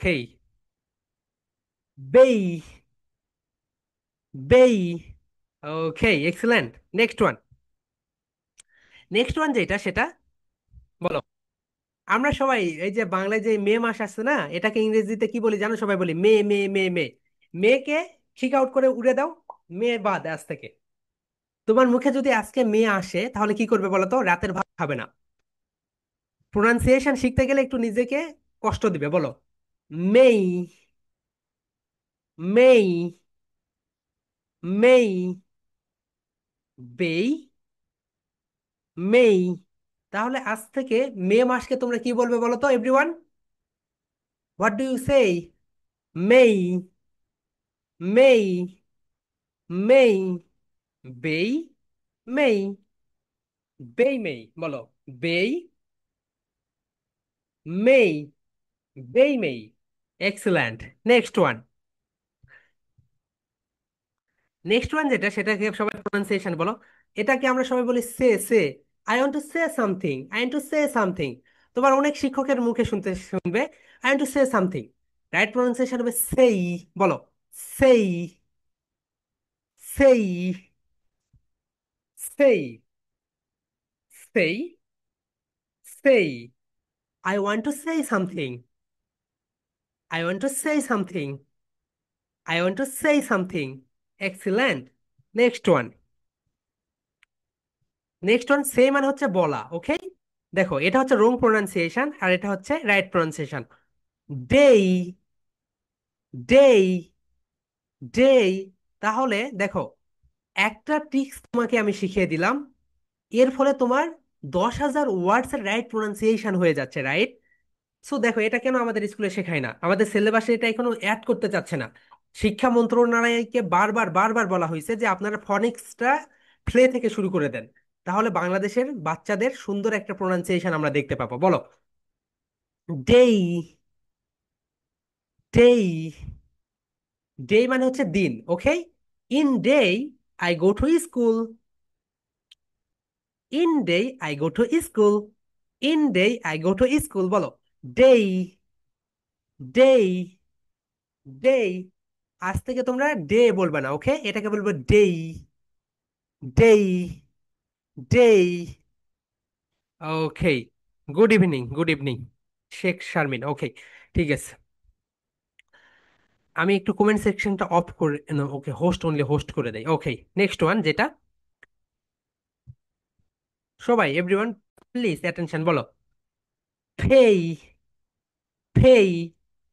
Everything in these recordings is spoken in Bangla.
Okay. Bay. Bay. Okay, excellent. Next one. Next one যেটা সেটা বলো। আমরা সবাই এই যে বাংলায় যে মে মাস আছে না, এটাকে ইংরেজিতে কি বলি জানো? সবাই বলি মে মে মে মে। মেকে ঠিক আউট করে উড়ে দাও। মে বাদ আজ থেকে। তোমার মুখে যদি আজকে মে আসে তাহলে কি করবে বলো তো? রাতের ভাত খাবে না। প্রোনাউন্সিয়েশন শিখতে গেলে একটু নিজেকে কষ্ট দিবে, বলো। মেই। মেই। মেই। বেই। মেই। তাহলে আজ থেকে মে মাসকে তোমরা কি বলবে বলো তো everyone? What do you say? May. May. May. Bay. May. Bay may বলো। Bay. May. Bay may. Excellent. Next one. Next one যেটা সেটাকে সবাই প্রনাউন্সিয়েশন বলো। এটাকে আমরা সবাই বলি say say. I want to say something, I want to say something. তোমার অনেক শিক্ষকের মুখে শুনবে I want to say something. Right pronunciation হবে সেই। বলো। Say. Say. Say. Say. Say. I want to say something. I want to say something. I want to say something. Excellent. Next one. Next one say মানে হচ্ছে বলা, ওকে। দেখো এটা হচ্ছে রং প্রোনাউন্সিয়েশন আর এটা হচ্ছে রাইট প্রোনাউন্সিয়েশন। ডেই। ডেই। ডেই। তাহলে দেখো, একটা ট্রিক্স তোমাকে আমি শিখিয়ে দিলাম। এর ফলে তোমার 10,000 ওয়ার্ডস এর রাইট প্রোনাউন্সিয়েশন হয়ে যাচ্ছে, রাইট? সো দেখো, এটা কেন আমাদের স্কুলে শেখায় না? আমাদের সিলেবাসে এটা এখনো অ্যাড করতে চাচ্ছে না। শিক্ষা মন্ত্রণালয়কে বারবার বারবার বলা হয়েছে যে আপনারা ফনিক্সটা প্লে থেকে শুরু করে দেন। তাহলে বাংলাদেশের বাচ্চাদের সুন্দর একটা প্রোনাউন্সিয়েশন আমরা দেখতে পাবো, বলো। ডেই। ডেই। ডে মানে হচ্ছে দিন, okay. In day I go to school. In day I go to school. In day I go to school, বলো। ডেই। ডেই। ডেই। আজ থেকে তোমরা ডে বলবে না, ওকে, এটাকে বলবো day. Day. Day. Okay. Good evening, good evening Sheikh Sharmin, okay. ঠিক আছে। আমি একটু কমেন্ট সেকশনটা অফ করে, ওকে, হোস্ট অনলি হোস্ট করে দেই, ওকে। নেক্সট ওয়ান যেটা, সবাই এভরিওয়ান প্লিজ অ্যাটেনশন, বলো। পেই। পেই।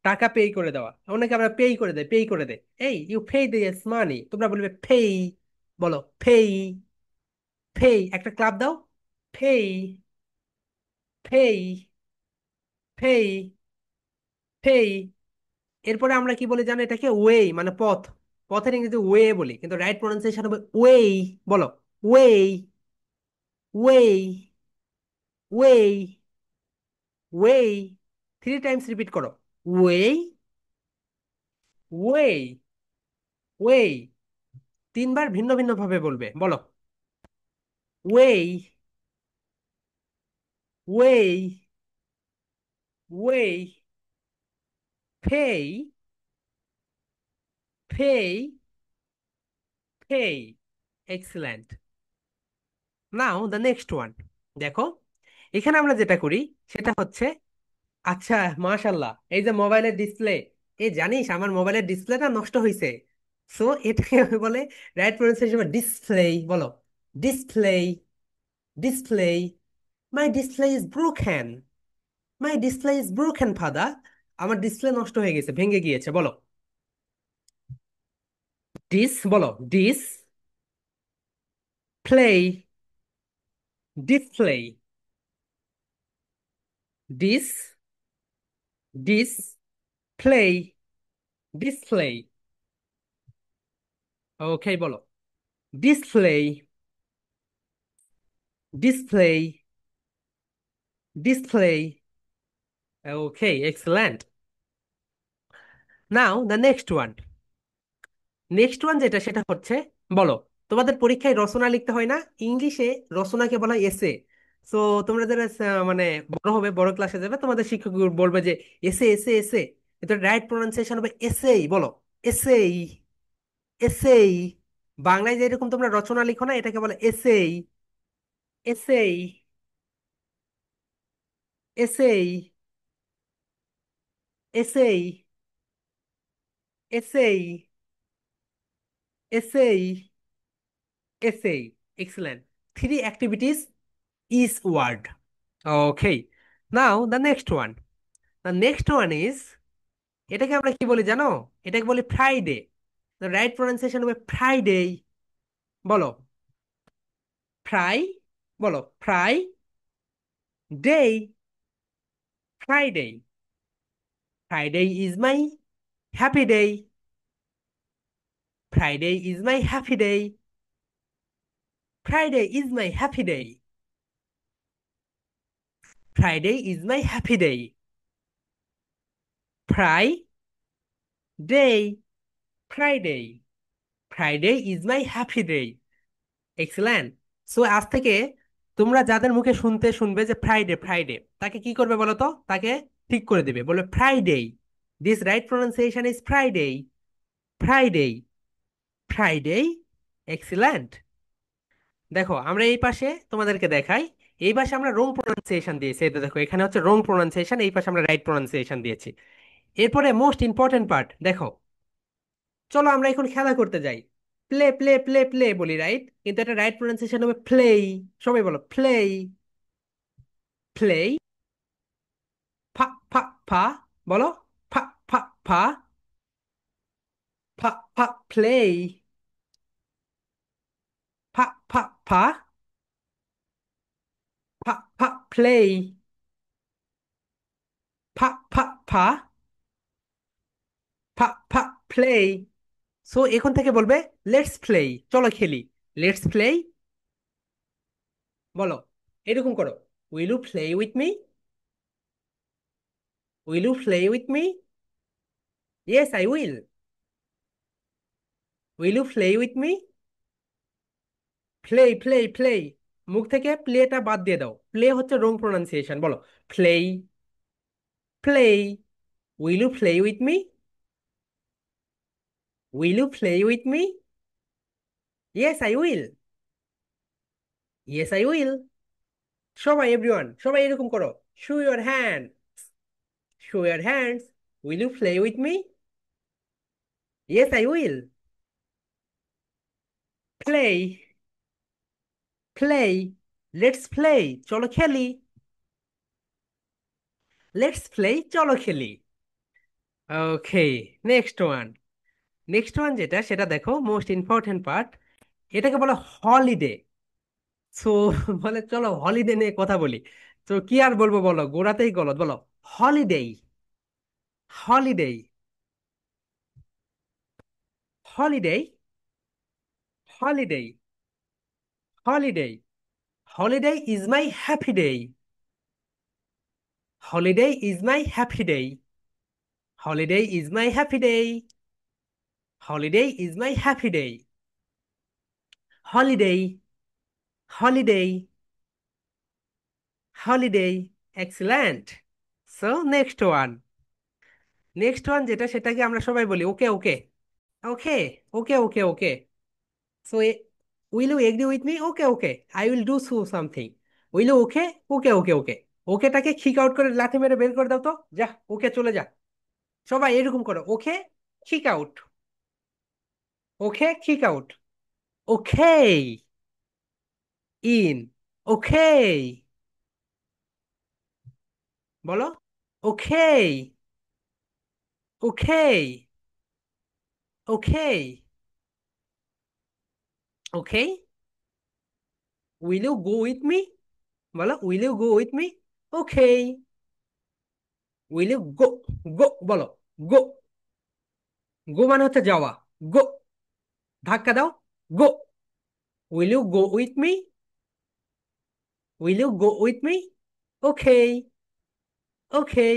টাকা পে করে দেওয়া, অনেকে আমরা পেই করে দেয়, পেই করে দেয়। এই ইউ পে দিস মানি, তোমরা বলবে পেই। বলো পেই। পেই। একটা ক্লাব দাও। পেই। পেই। পেই। পেই। এরপরে আমরা কি বলি জানো? এটাকে ওয়ে মানে পথ। পথের ইংরেজি ওয়ে বলি, কিন্তু রাইট প্রোনাউন্সিয়েশন হবে ওয়েই। বলো। Way. Way. Way. Way. 3 times repeat করো। ওয়েই। ওয়েই। ওয়েই। 3বার ভিন্ন ভিন্ন ভাবে বলবে, বলো। Way. Way. Way. Pay. Pay. Pay. Excellent. Now the next one. দেখো, এখানে আমরা যেটা করি সেটা হচ্ছে, আচ্ছা, মাশাল্লাহ, এই যে মোবাইলের ডিসপ্লে, এই জানিস আমার মোবাইলের ডিসপ্লেটা নষ্ট হয়েছে। সো এটাকে বলে রাইট প্রোনাউন্সিয়েশন ডিসপ্লে, বলো। Display. Display. My display is broken. My display is broken father. আমার ডিসপ্লে নষ্ট হয়ে গেছে, ভেঙে গিয়েছে, বলো। ডিস, বলো। Display. Display. Dis. Display. Display. Okay, বলো। Display. Display. Display. Okay, excellent. Now the next one. Next one যেটা সেটা হচ্ছে, বলো। তোমাদের পরীক্ষায় রচনা লিখতে হয় না? ইংলিশে রচনাকে বলা হয় এসে। সো তোমরা যারা মানে বড় হবে, বড় ক্লাসে যাবে, তোমাদের শিক্ষক বলবে যে এসে এসে এসে। এটা রাইট প্রোনাউন্সিয়েশন হবে এসেই, বলো এসেই, এসেই। বাংলায় যেরকম তোমরা রচনা লিখো না, এটাকে বলে এসেই, essay, essay, essay, essay, essay, essay. Excellent. Three activities, is word. Okay, now the next one. The next one is, এটাকে আমরা কি বলি জানো? এটাকে বলি ফ্রাইডে। দ্য রাইট প্রোনাউন্সিয়েশন হবে ফ্রাইডে। বলো ফ্রাই, বলো fry day, Friday. Friday is my happy day, Friday is my happy day, Friday is my happy day, Friday is my happy day, fry day, Friday, Friday is my happy day. Excellent. So আজ থেকে তোমরা যাদের মুখে শুনবে যে ফ্রাইডে ফ্রাইডে, তাকে কি করবে বলো তো? তাকে ঠিক করে দেবে, বলবে Friday, this right pronunciation is Friday, Friday, Friday. Excellent. দেখো আমরা এই পাশে তোমাদেরকে দেখাই, এই পাশে আমরা রং প্রোনাউন্সিয়েশন দিয়েছি, এই তো দেখো এখানে হচ্ছে রং প্রোনাউন্সিয়েশন, এই পাশে আমরা রাইট প্রোনাউন্সিয়েশন দিয়েছি। এরপরে মোস্ট ইম্পর্টেন্ট পার্ট দেখো, চলো আমরা এখন খেলা করতে যাই। প্লে প্লে প্লে প্লে বলি, রাইট? কিন্তু এটা রাইট প্রোনাউন্সিয়েশন হবে প্লেই। সবাই বলো প্লেই, প্লেই, ফা ফা ফা, বলো ফা ফা ফা, ফা ফা প্লেই, ফা ফা ফা, ফা ফা প্লেই, ফা ফা ফা, ফা ফা প্লেই। সো এখন থেকে বলবে লেটস প্লেই, চলো খেলি। লেটস প্লেই, বলো এরকম করো, will you play with me, will you play with me, yes I will, will you play with me, play play play. মুখ থেকে প্লেটা বাদ দিয়ে দাও, প্লে হচ্ছে রং প্রোনাউন্সিয়েশন, বলো play, play, will you play with me, will you play with me, yes I will, yes I will. সবাই এভরিওয়ান সবাই এরকম করো, show your hand, show your hands, will you play with me, yes I will, play, play, let's play, চলো খেলি, লেটস প্লে, চলো খেলি। Okay, next one. Next one যেটা, সেটা দেখো মোস্ট ইম্পর্টেন্ট পার্ট, এটাকে বলে হলিডে। সো বলে চলো হলিডে নিয়ে কথা বলি। তো কি আর বলবো বলো, গোড়াতেই গলত, বলো holiday, holiday, holiday, holiday, holiday, holiday is my happy day, holiday is my happy day, holiday is my happy day, holiday is my happy day, holiday, holiday, holiday. Excellent. So next one, next one যেটা, সেটাকে আমরা সবাই বলি okay okay, okay, okay okay okay. So will you agree with me, okay okay, I will do something, will you okay, okay okay okay. ওকেটাকে কিক আউট করে লাথি মেরে বের করে দাও তো, যা ওকে চলে যা। সবাই এরকম করো, okay kick out, okay kick out, okay in, okay, বলো okay, okay, okay, okay, will you go with me, বলো will you go with me, okay, will you go, go বলো, গো, গো মানে হচ্ছে যাওয়া, গো, ধাক্কা দাও, go, will you go with me, will you go with me, okay, okay,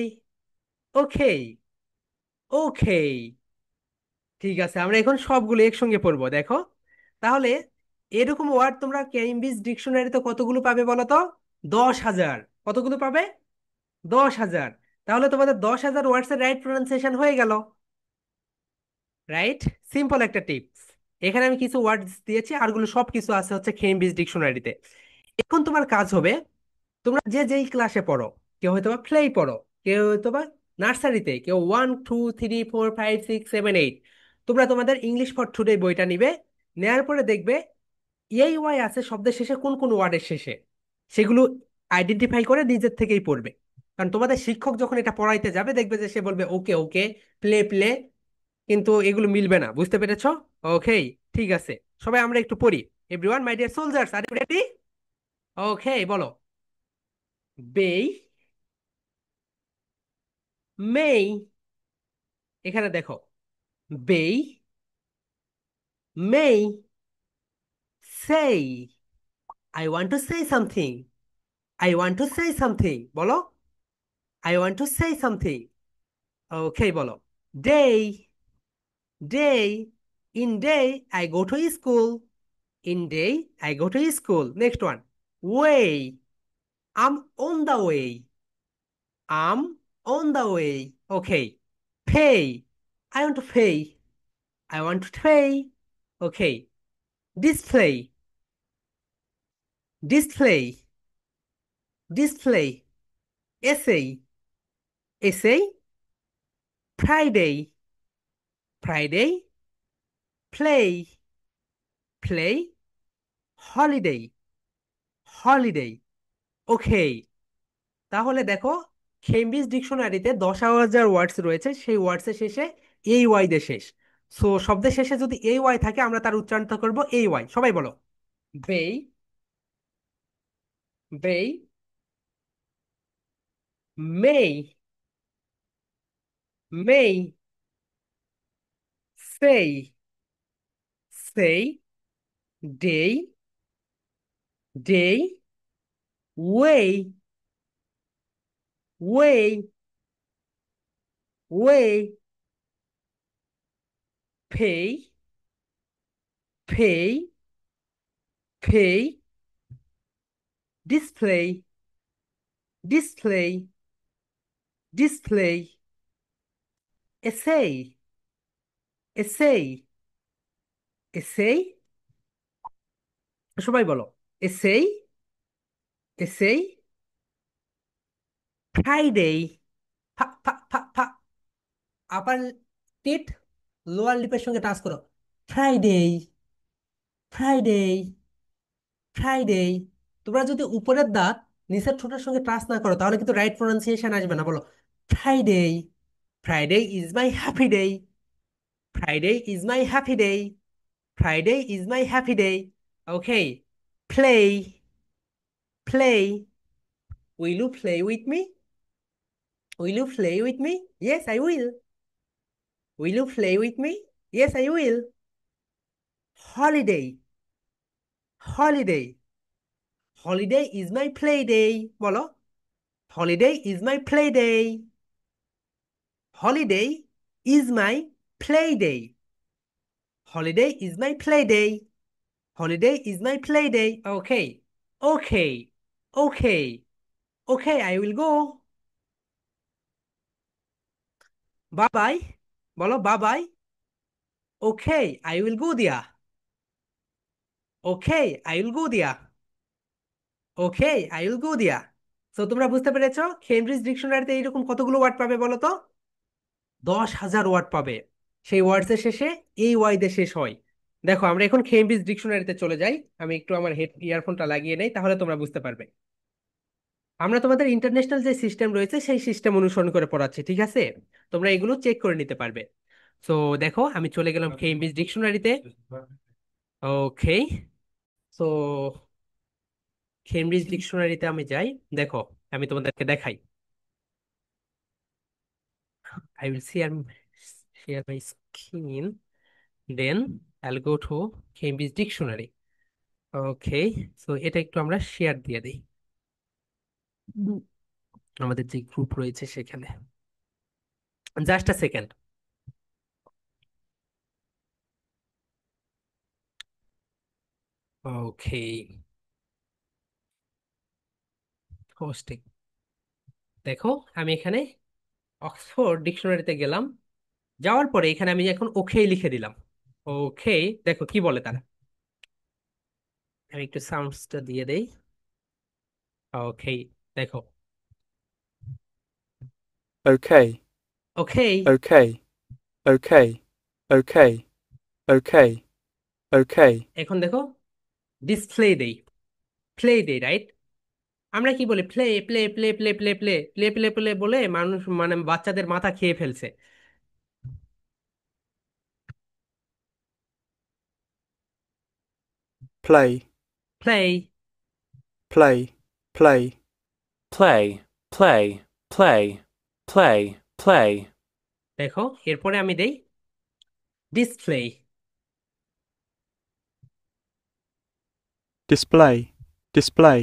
okay, okay. ঠিক আছে, আমরা এখন সবগুলো একসঙ্গে পড়বো, দেখো তাহলে। এরকম ওয়ার্ড তোমরা কেমব্রিজ ডিকশনারিতে কতগুলো পাবে বলো তো? 10,000। কতগুলো পাবে? 10,000। তাহলে তোমাদের 10,000 ওয়ার্ডসের রাইট প্রোনাউন্সিয়েশন হয়ে গেল। রাইট, সিম্পল একটা টিপস। এখানে আমি কিছু ওয়ার্ডস দিয়েছি, আরগুলো সব কিছু আছে হচ্ছে কেমব্রিজ ডিকশনারিতে। এখন তোমার কাজ হবে, তোমরা যে যেই ক্লাসে পড়ো, কেউ হয়তো বা প্লেই পড়ো, কেউ হয়তো বা নার্সারিতে, কেউ 1 2 3 4 5 6 7 8, তোমরা তোমাদের ইংলিশ ফর টুডে বইটা নিবে। নেয়ার পরে দেখবে এই ওয়াই আছে শব্দের শেষে কোন কোন ওয়ার্ডের শেষে, সেগুলো আইডেন্টিফাই করে নিজের থেকেই পড়বে। কারণ তোমাদের শিক্ষক যখন এটা পড়াইতে যাবে দেখবে যে সে বলবে ওকে ওকে, প্লে প্লে, কিন্তু এগুলো মিলবে না, বুঝতে পেরেছো? ওকে, ঠিক আছে। সবাই আমরা একটু পড়ি। Everyone, my dear soldiers, are you ready? Okay, বলো। বেই, মেই, এখানে দেখো, bay, may, say, I want to say something, I want to say something, বলো। I want to say something. Okay, বলো। Day, day, in day I go to school, in day I go to school. Next one, way, am on the way, am on the way. Okay, pay, I want to pay, I want to pay. Okay, display, display, display, essay, essay, Friday, Friday, play, play, holiday, holiday. ওকে, তাহলে দেখো, কেমব্রিজ ডিকশনারিতে 10,000 ওয়ার্ডস রয়েছে, সেই ওয়ার্ডসের শেষে এই ওয়াই দিয়ে শেষ। সো শব্দের শেষে যদি এই ওয়াই থাকে আমরা তার উচ্চারণ করব এই ওয়াই। সবাই বলো। বেই, বেই, মেই, মেই, সেই, সেই, ডেই, ডেই, ওয়ে, ওয়ে, ওয়ে, পেই, পেই, পেই, ডিসপ্লে, ডিসপ্লে, ডিসপ্লে, এসেই, এসেই, এসেই, সবাই বলো। এসেই, এসেই, ফ্রাইডে, ফা ফা ফা ফা, আপার টিট লোয়ার লিপের সঙ্গে টাচ করো। Friday, Friday, Friday. তোমরা যদি উপরের দাঁত নিচের ঠোঁটের সঙ্গে টাচ না করো তাহলে কিন্তু রাইট প্রোনাউন্সিয়েশন আসবে না। বলো, Friday, Friday is my happy day, Friday is my happy day, Friday is my happy day. Okay, play, play, will you play with me, will you play with me? Yes I will. Will you play with me? Yes I will. Holiday, holiday, holiday is my play day, বলো। Holiday is my play day, holiday is my play day, holiday is my play day, holiday is my play day. Okay, okay, okay, okay, I will go. বাবাই, বলো বাবাই। ওকে, আই উইল গো দিয়া, ওকে, আই উইল গো দিয়া, ওকে, আই উইল গো দিয়া। তো তোমরা বুঝতে পেরেছো কেমব্রিজ ডিকশনারিতে এইরকম কতগুলো ওয়ার্ড পাবে বলো তো? 10,000 ওয়ার্ড পাবে। সেই ওয়ার্ডসের শেষে এই ওয়াই দিয়ে শেষ হয়। দেখো, আমরা এখন কেমব্রিজ ডিকশনারিতে চলে যাই। আমি একটু আমার হেড ইয়ারফোনটা লাগিয়ে নেই, তাহলে তোমরা বুঝতে পারবে। আমরা তোমাদের ইন্টারন্যাশনাল যে সিস্টেম রয়েছে সেই সিস্টেম অনুসরণ করে পড়াচ্ছি, ঠিক আছে? তোমরা এগুলো চেক করে নিতে পারবে। তো দেখো, আমি চলে গেলাম কেমব্রিজ ডিকশনারিতে। ওকে, তো কেমব্রিজ ডিকশনারিতে আমি যাই। দেখো, আমি তোমাদেরকে দেখাই। I will share my screen, then I'll go to Cambridge dictionary. Okay, so এটা একটু আমরা শেয়ার দিয়ে দিই আমাদের যে গ্রুপ রয়েছে সেখানে। জাস্ট আ সেকেন্ড। ওকে, হোস্টিং। দেখো, আমি এখানে অক্সফোর্ড ডিকশনারিতে গেলাম, যাওয়ার পরে এখানে আমি এখন ওকেই লিখে দিলাম। ওকে, দেখো কি বলে তারা। আমি একটু সাউন্ডসটা দিয়ে দেই। ওকে, দেখো। Okay, ওকে, okay, okay, okay, okay, okay. এখন দেখো ডিসপ্লে দেই, প্লে দেই, রাইট? আমরা কি বলি? Play play play play play play play play play বলে মানুষ মানে বাচ্চাদের মাথা খেয়ে ফেলছে। Play, play. play, play. play, play, play, play, play, দেখো এরপরে আমি দেই ডিসপ্লে। Display, display.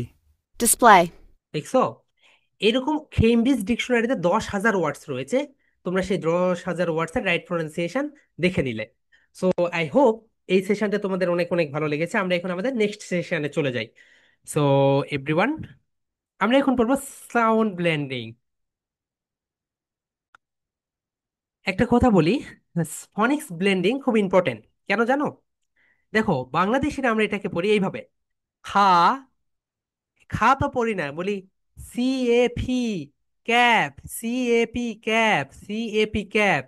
display, দেখছো? এরকম কেমব্রিজ ডিকশনারিতে 10,000 ওয়ার্ডস রয়েছে। তোমরা সেই 10,000 ওয়ার্ডস এর রাইট প্রোনাউন্সিয়েশন দেখে নিলে। সো আই হোপ এই সেশনটা তোমাদের অনেক অনেক ভালো লেগেছে। আমরা এখন আমাদের নেক্সট সেশনে চলে যাই। সো এভরিওয়ান, আমরা এখন পড়বো সাউন্ড ব্লেন্ডিং। একটা কথা বলি, ফনিক্স ব্লেন্ডিং খুব ইম্পর্টেন্ট। কেন জানো? দেখো বাংলাদেশিরা আমরা এটাকে পড়ি এইভাবে। খা, খা তো পড়ি না, বলি C A P, cap, C A P cap, C A P cap,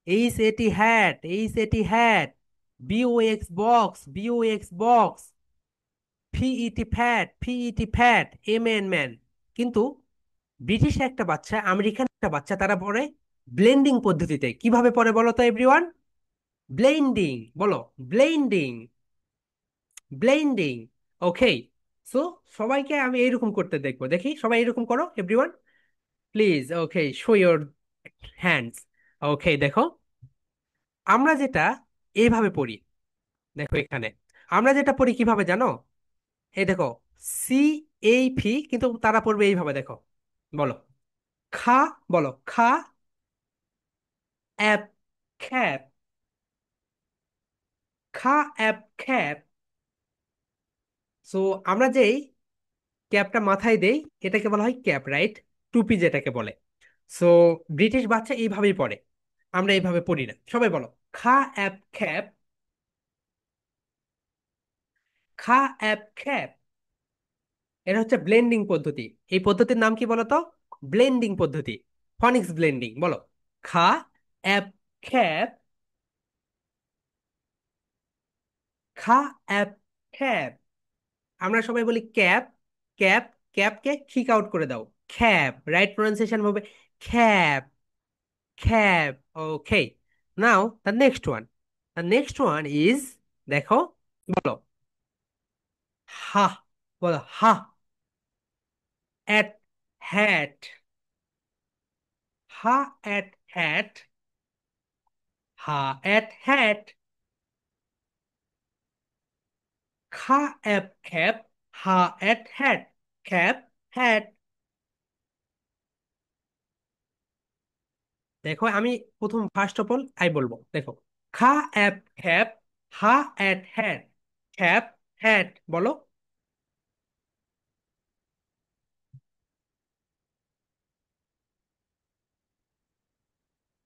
H A T hat, H A T hat, B O X box, B O X box, P E T fat, P E T fat, M N man. কিন্তু ব্রিটিশ একটা বাচ্চা, আমেরিকান একটা বাচ্চা, তারা পড়ে ব্লেন্ডিং পদ্ধতিতে। কিভাবে পড়ে বলো তো এভরিওয়ান? ব্লেন্ডিং, বলো ব্লেন্ডিং, ব্লেন্ডিং। ওকে, সো সবাইকে আমি এইরকম করতে দেখবো, দেখি সবাই এরকম করো everyone, please. Okay, show your hands. Okay, দেখো আমরা যেটা এইভাবে পড়ি, দেখো এখানে আমরা যেটা পড়ি কিভাবে জানো? এই দেখো, সি এই ফি, কিন্তু তারা পড়বে এইভাবে, দেখো। বলো খা, বলো ka, ap, cap, ka ap খ্যাপ। So আমরা যেই ক্যাপটা মাথায় দেই, এটাকে বলা হয় ক্যাপ, রাইট? টুপি যেটাকে বলে। সো ব্রিটিশ বাচ্চা এইভাবেই পড়ে, আমরা এইভাবে পড়ি না। সবাই বলো ka ap cap, ka ap খ্যাপ। এটা হচ্ছে ব্লেন্ডিং পদ্ধতি। এই পদ্ধতির নাম কি বলো তো? ব্লেন্ডিং পদ্ধতি, ফনিক্স ব্লেন্ডিং। বলো ka ap cap, ka ap খ্যাপ। আমরা সবাই বলি ক্যাপ, ক্যাপ, ক্যাপকে কিক আউট করে দাও, খ্যাপ। রাইট প্রোনাউন্সিয়েশন হবে cap, cap. Okay, now the next one. The next one is, দেখো, বলো হা, বলো ha at hat, ha at hat, ha at hat, ka ap cap, ha at hat, cap, hat. দেখো আমি প্রথম ফার্স্ট অফ অল আই বলবো, দেখো ka ap cap, ha at hat, cap, hat. বলো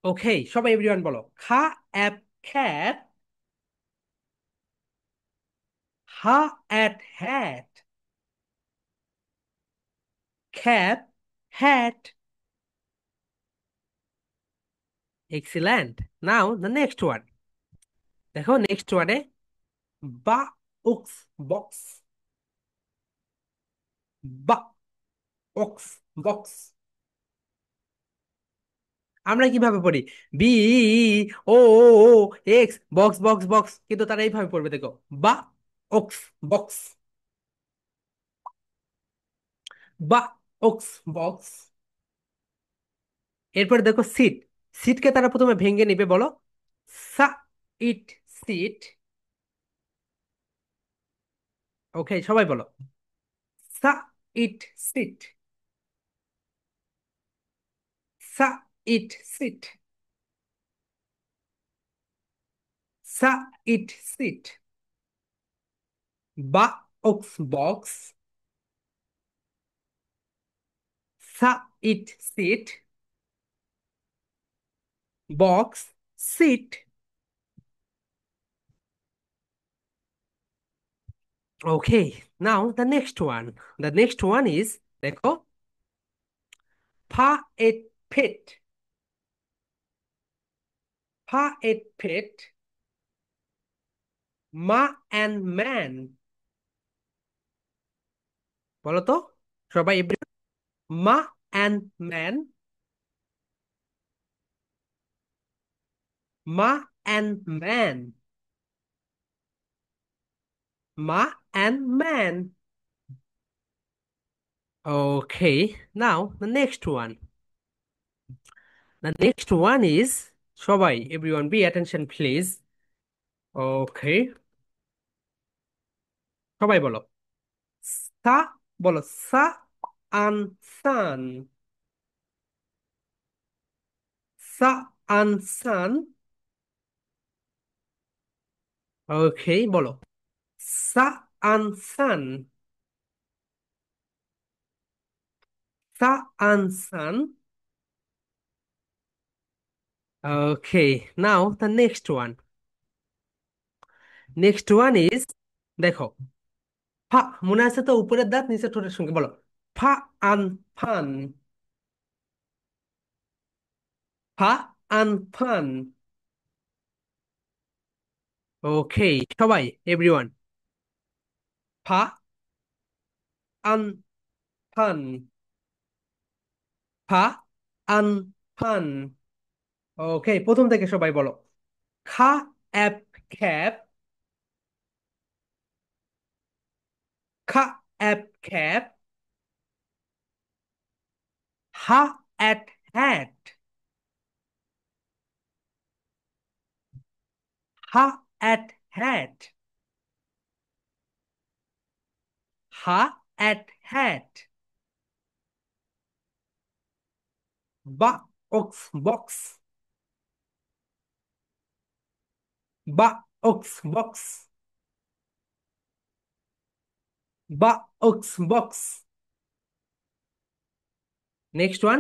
ওকে, সবাই এভরিওয়ান বলো ka ap cap, ha at hat, cap, hat. Excellent. Now the next one. দেখো নেক্সট ওয়ার্ডে ba, ox, box, ba, ox, box. আমরা কিভাবে পড়ি? B O O X, box box box, কিন্তু তারা এইভাবে পড়বে, দেখো ba, ox, box, ba, ox, box. এরপর দেখো সিট, সিটকে তারা প্রথমে ভেঙে নিবে, বলো সা ইট, সিট। ওকে, সবাই বলো সা ইট, সিট, সা ইট, সিট, সা ইট, সিট। বা, অক্স, বক্স, সা ইট, seat, box, sit. Okay, now the next one. The next one is, দেখো, pa et pet. Pa et pet. Ma and man. বলো তো সবাই, মা and man. মা and man. মা and man. Okay, now the next one. The next one is, সবাই, everyone be attention please. Okay, সবাই বলো, সা, বলো সা and sun. সা and sun. Okay, বলো সা and sun. সা and sun. Okay, now the next one. Next one is, দেখো, ফা, মনে আছে তো উপরের দাঁত নিচে ঠোঁটের সঙ্গে, বলো ফা আন ফান। ফা আন ফান। ওকে, সবাই, এভরিওয়ান, ফা আন ফান। ফা আন ফান। ওকে, প্রথম থেকে সবাই বলো, ka ap cap. Ka ap cap. Ha at hat. Ha at hat. Ha at hat. Ba ox box. Ba ox box. Ba ox box. Next one,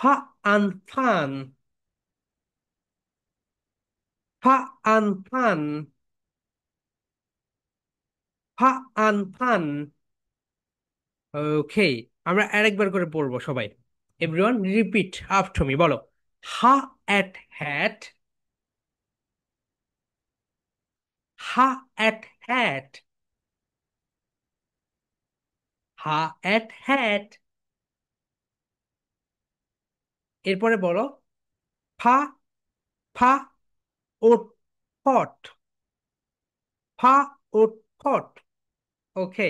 fa un fun. ফা আন ফান। ফা আন ফান। ওকে, আমরা আরেকবার করে পড়বো সবাই, এভরিওয়ান রিপিট আফটার মি, বলো ha at hat. Ha at hat. Ha at hat. এরপরে বলো ফা, ফা ওট ফট। ফা ওট ফট। ওকে,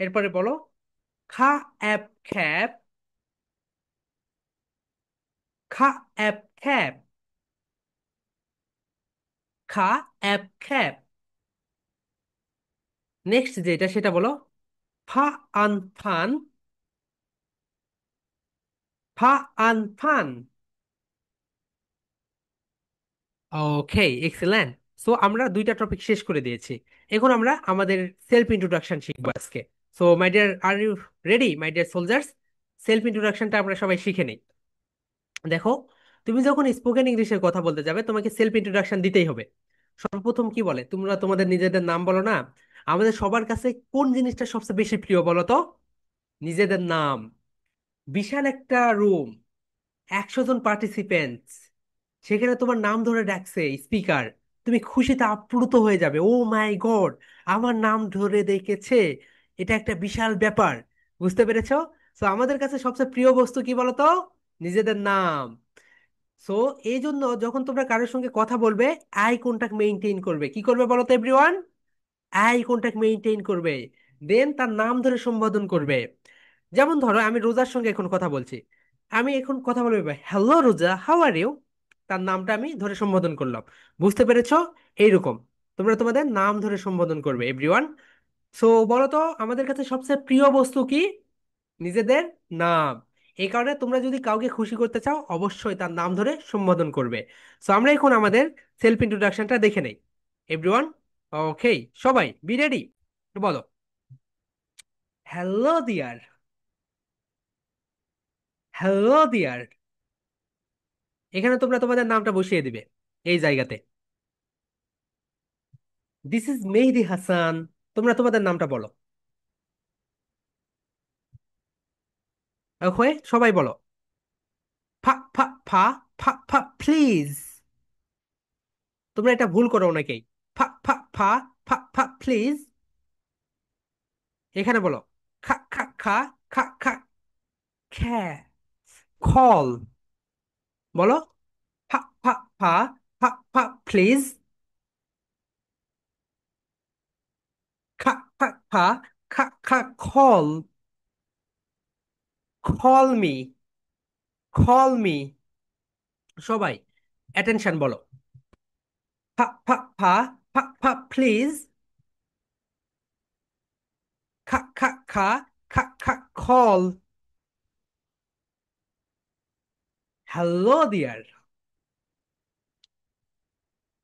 এরপরে বলো ka ap cap. Ka ap cap. Ka ap খ্যাপ। Next যেটা সেটা বলো ফা আন ফান। ফা আন ফান। ওকে, এক্সেলেন্ট। সো আমরা দুইটা টপিক শেষ করে দিয়েছি। এখন আমরা আমাদের সেলফ ইন্ট্রোডাকশন শিখবো আজকে। So my dear, are you ready my dear soldiers? Self ইন্ট্রোডাকশনটা আমরা সবাই শিখে নিই। দেখো, তুমি যখন স্পোকেন ইংলিশের কথা বলতে যাবে তোমাকে সেলফ ইন্ট্রোডাকশন দিতেই হবে। সর্বপ্রথম কি বলে, তোমরা তোমাদের নিজেদের নাম বলো না? আমাদের সবার কাছে কোন জিনিসটা সবচেয়ে বেশি প্রিয় বলো তো? নিজেদের নাম। বিশাল একটা রুম, 100 জন পার্টিসিপেন্টস, সেখানে তোমার নাম ধরে ডাকছে স্পিকার, তুমি খুশিতে আপ্লুত হয়ে যাবে, ও মাই গড, আমার নাম ধরে ডেকেছে, এটা একটা বিশাল ব্যাপার। বুঝতে পেরেছো? তো আমাদের কাছে সবচেয়ে প্রিয় বস্তু কি বলতো? নিজেদের নাম। সো এই জন্য যখন তোমরা কারোর সঙ্গে কথা বলবে, আই কন্টাক্ট মেইনটেইন করবে। কি করবে বলো তো এভরিওয়ান? আই কন্টাক্ট মেইনটেইন করবে। দেন তার নাম ধরে সম্বোধন করবে। যেমন ধরো আমি রোজার সঙ্গে এখন কথা বলছি, আমি এখন কথা বলবো, হ্যালো রোজা, হাউ আর ইউ। তার নামটা আমি ধরে সম্বোধন করলাম। বুঝতে পেরেছো? এইরকম তোমরা তোমাদের নাম ধরে সম্বোধন করবে এভরিওয়ান। সো বলো তো আমাদের কাছে সবচেয়ে প্রিয় বস্তু কি? নিজেদের নাম। এই কারণে তোমরা যদি কাউকে খুশি করতে চাও অবশ্যই তার নাম ধরে সম্বোধন করবে। সো আমরা এখন আমাদের সেলফ ইন্ট্রোডাকশনটা দেখে নেই এভরিওয়ান। ওকে, সবাই বি রেডি, বলো হ্যালো দিয়ার। হ্যালো দিয়ার। এখানে তোমরা তোমাদের নামটা বসিয়ে দিবে এই জায়গাতে। This is Mehedi Hasan. তোমরা তোমাদের নামটা বলো। ওকে, সবাই বলো। ফা ফা ফা ফা ফা প্লিজ। তোমরা এটা ভুল করো অনেকেই। ফা ফা ফা ফা ফা প্লিজ। এখানে বলো। খা খা খা খা খা খ্যা খল। বলো। ফা ফা ফা ফা ফা প্লিজ। খা খা খা খা খা খল। Call me. Call me. সবাই অ্যাটেনশন বলো। ফা ফা ফা ফা ফা প্লিজ। খা ka ka ka ka call. Hello dear.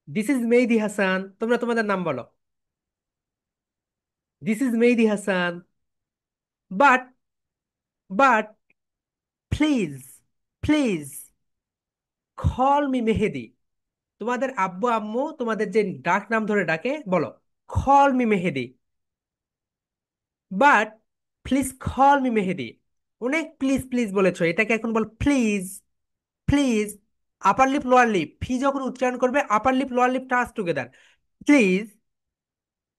This is Mehedi Hasan. তোমরা তোমাদের নাম বলো। This is Mehedi Hasan. But but please please call me Mehedi. তোমাদের আব্বু আম্মু তোমাদের যে ডাক নাম ধরে ডাকে, বলো call me Mehedi. But please call me Mehedi. অনেক প্লিজ প্লিজ বলেছো, এটাকে এখন বল please. Please. Upper lip lower lip, ফি যখন উচ্চারণ করবে upper lip lower lip touch together. Please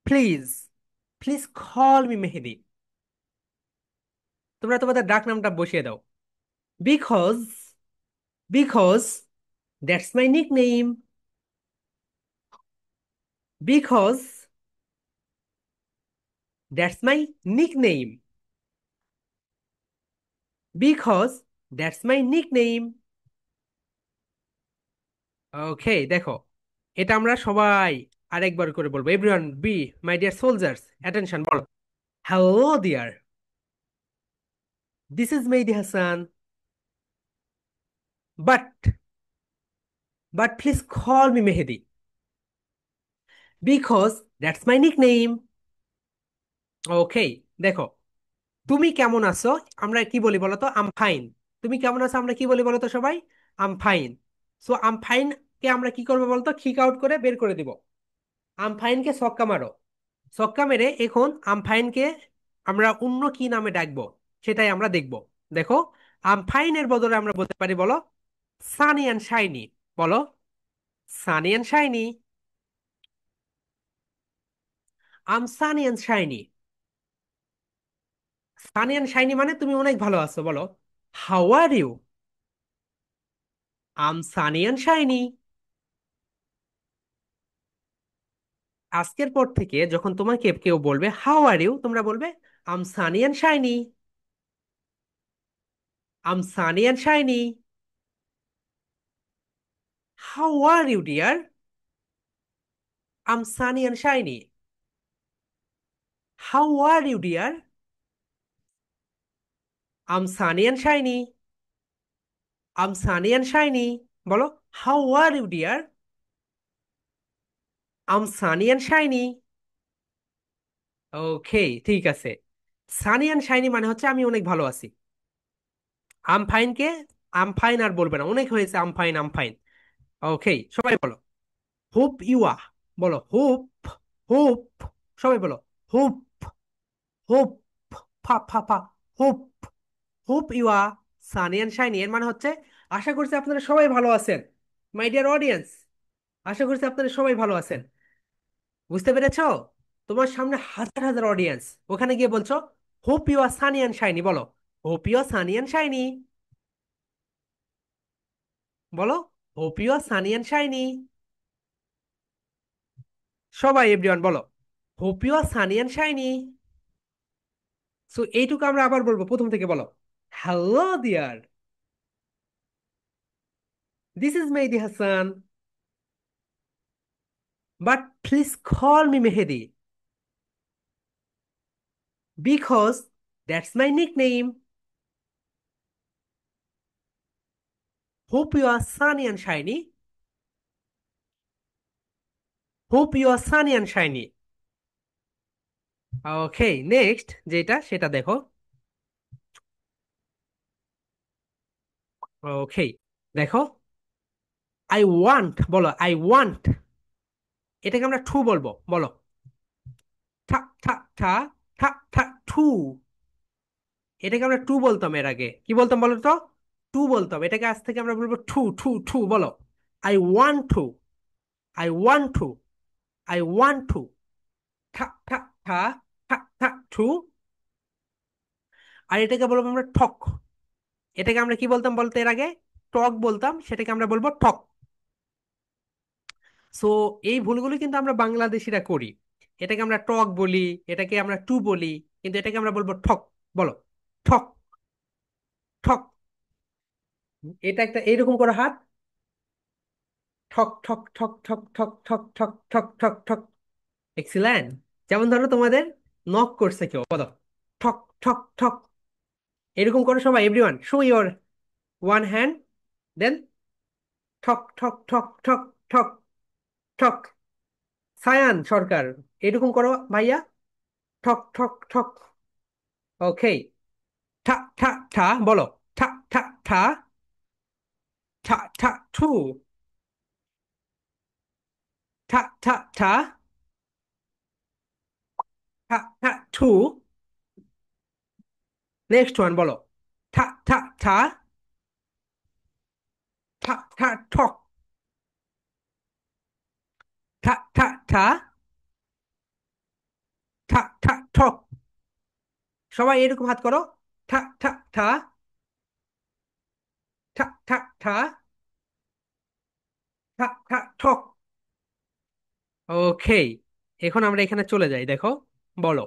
please please call me Mehedi. তোমরা তোমাদের ডাক নামটা বসিয়ে দাও। Because because that's my nick name. Because that's my nick name. Because that's my nick name. ওকে, দেখো, এটা আমরা সবাই আরেকবার করে বলবো। Everyone be my dear soldiers, attention, বলো। Hello dear, this is Mehedi Hasan. But please call me Mehedi, because that's my nick name. ওকে, দেখো, তুমি কেমন আছো আমরা কি বলি বলো তো? I'm fine. তুমি কেমন আছো আমরা কি বলি বলো তো সবাই? I'm fine. So I'm fine কে আমরা কি করবো বলতো? কিক আউট করে বের করে দিব। আম ফাইন কে ছক্কা মারো। ছক্কা মেরে এখন আম ফাইন কে আমরা অন্য কি নামে ডাকবো সেটাই আমরা দেখব। দেখো, আম ফাইন এর বদলে আমরা বলতে পারি, বলো, সানি অ্যান্ড শাইনি। বলো, sunny and shiny. I'm sunny and shiny. Sunny and shiny মানে তুমি অনেক ভালো আছো, বলো, how are you? I'm sunny and shiny. আজকের পর থেকে যখন তোমাকে কেউ বলবে হাউ আর ইউ, তোমরা বলবে I'm sunny and shiny. I'm sunny and shiny. How are you dear? I'm sunny and shiny. How are you dear? I'm sunny and shiny. I'm sunny and shiny. বলো, how are you dear? I'm sunny and shiny. Okay, ঠিক আছে। সানি অ্যান্ড শাইনি মানে হচ্ছে আমি অনেক ভালো আছি। আম ফাইন কে আম ফাইন আর বলবে না, অনেক হয়েছে আম ফাইন আম ফাইন। ওকে, সবাই বলো, হুপ ইউ আ। বলো হুপ। হুপ। সবাই বলো হুপ। হুপ। ফা ফা ফা। Hope. Hope you are sunny and shiny. এর মানে হচ্ছে আশা করছি আপনারা সবাই ভালো আছেন, মাই ডিয়ার অডিয়েন্স। আশা করছি আপনারা সবাই ভালো আছেন। বুঝতে পেরেছো? তোমার সামনে হাজার হাজার অডিয়েন্স, ওখানে গিয়ে বলছো hope you are sunny and shiny. বলো, hope you are sunny and shiny. বলো, hope you are sunny and shiny. সবাই এভরিওয়ান বলো, hope you are sunny and shiny. So এইটুকু আমরা আবার বলবো প্রথম থেকে, বলো, hello dear, this is Mehedi Hasan, but please call me Mehedi, because that's my নিক name. Hope you are sunny and shiny. Hope you are sunny and shiny. Okay, next যেটা সেটা দেখো। ওকে, দেখো, আই ওয়ান্ট, বলো আই ওয়ান্ট, এটাকে আমরা টু বলবো, বলো ঠা ঠা ঠা ঠা ঠা টু, এটাকে আমরা টু বলতাম, এর আগে কি বলতাম বলো তো, টু বলতাম, এটাকে আজ থেকে আমরা বলবো টু টু টু, বলো I want two, I want two, I want two, ঠা ঠা ঠা ঠা ঠা টু। আর এটাকে বলবো আমরা ঠক, এটাকে আমরা কি বলতাম বলতে, এর আগে টক বলতাম, সেটাকে আমরা বলবো ঠক। সো এই ভুলগুলো কিন্তু আমরা বাংলাদেশিরা করি, এটাকে আমরা টক বলি, এটাকে আমরা টু বলি, কিন্তু এটাকে আমরা বলবো ঠক, বলো ঠক, ঠক। এটা একটা এইরকম করো হাত, ঠক ঠক ঠক ঠক ঠক ঠক ঠক ঠক ঠক ঠক। এক্সিলেন্ট। যেমন ধরো তোমাদের নক করছে কেউ, বলো ঠক ঠক ঠক, এরকম করো সবাই, everyone show your one hand, then ঠক ঠক ঠক ঠক ঠক ঠক। সায়ান সরকার, এরকম করো ভাইয়া, ঠক ঠক ঠক। ওকে, ঠা ঠা ঠা, বলো ঠা ঠা ঠা ঠা ঠা ঠু, ঠা ঠা ঠা ঠা ঠা ঠু। নেক্সট ওয়ান, বলো ঠা ঠা ঠা ঠা ঠা ঠক, ঠা ঠা ঠা ঠা ঠা ঠক। সবাই এরকম হাত করো, ঠা ঠা ঠা ঠা ঠা ঠা ঠা ঠা ঠক। ওকে, এখন আমরা এখানে চলে যাই, দেখো বলো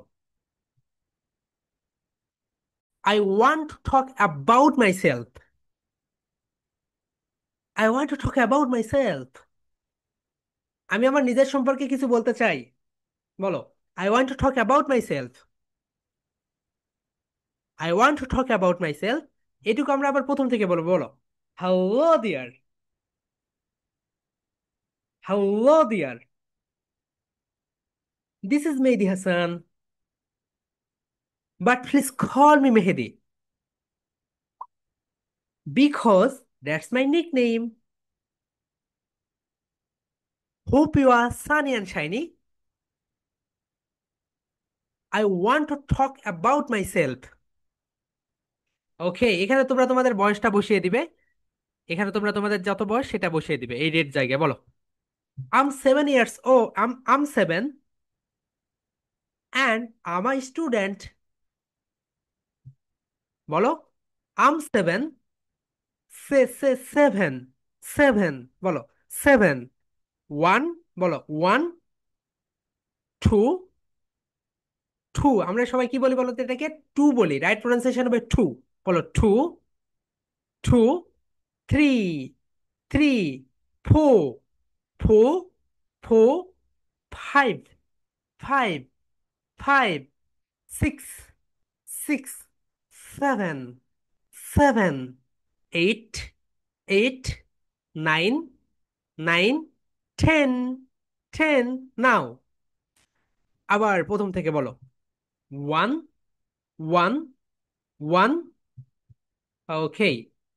I want to talk about my self, I want to talk about my self, আমি আমার নিজের সম্পর্কে কিছু বলতে চাই, বলো I want to talk about my self, I want to talk about my self. এটুকু আমরা আবার প্রথম থেকে বলবো, বলো hello deer, hello dear, this is Mehedi Hasan, but please call me Mehedi, because that's my nickname. Hope you are sunny and shiny. I want to talk about myself. ওকে, এখানে তোমরা তোমাদের বয়সটা বসিয়ে দিবে, এখানে তোমরা তোমাদের যত বয়স সেটা বসিয়ে দিবে এই রেড জায়গায়, বলো I'm 7 years, O um 7 and I'm a student, বলো আম 7, সেভেন, সেভেন, বলো সেভেন, ওয়ান, বলো ওয়ান, টু, টু, আমরা সবাই কি বলি বলো তো, এটাকে টু বলি, রাইট প্রোনাউন্সিয়েশন হবে টু, বলো two, two, three, three, four, four, four, five, five, five, six, six, seven, seven, eight, eight, nine, nine, ten, ten. Now আবার প্রথম থেকে বলো one, one, one. Okay,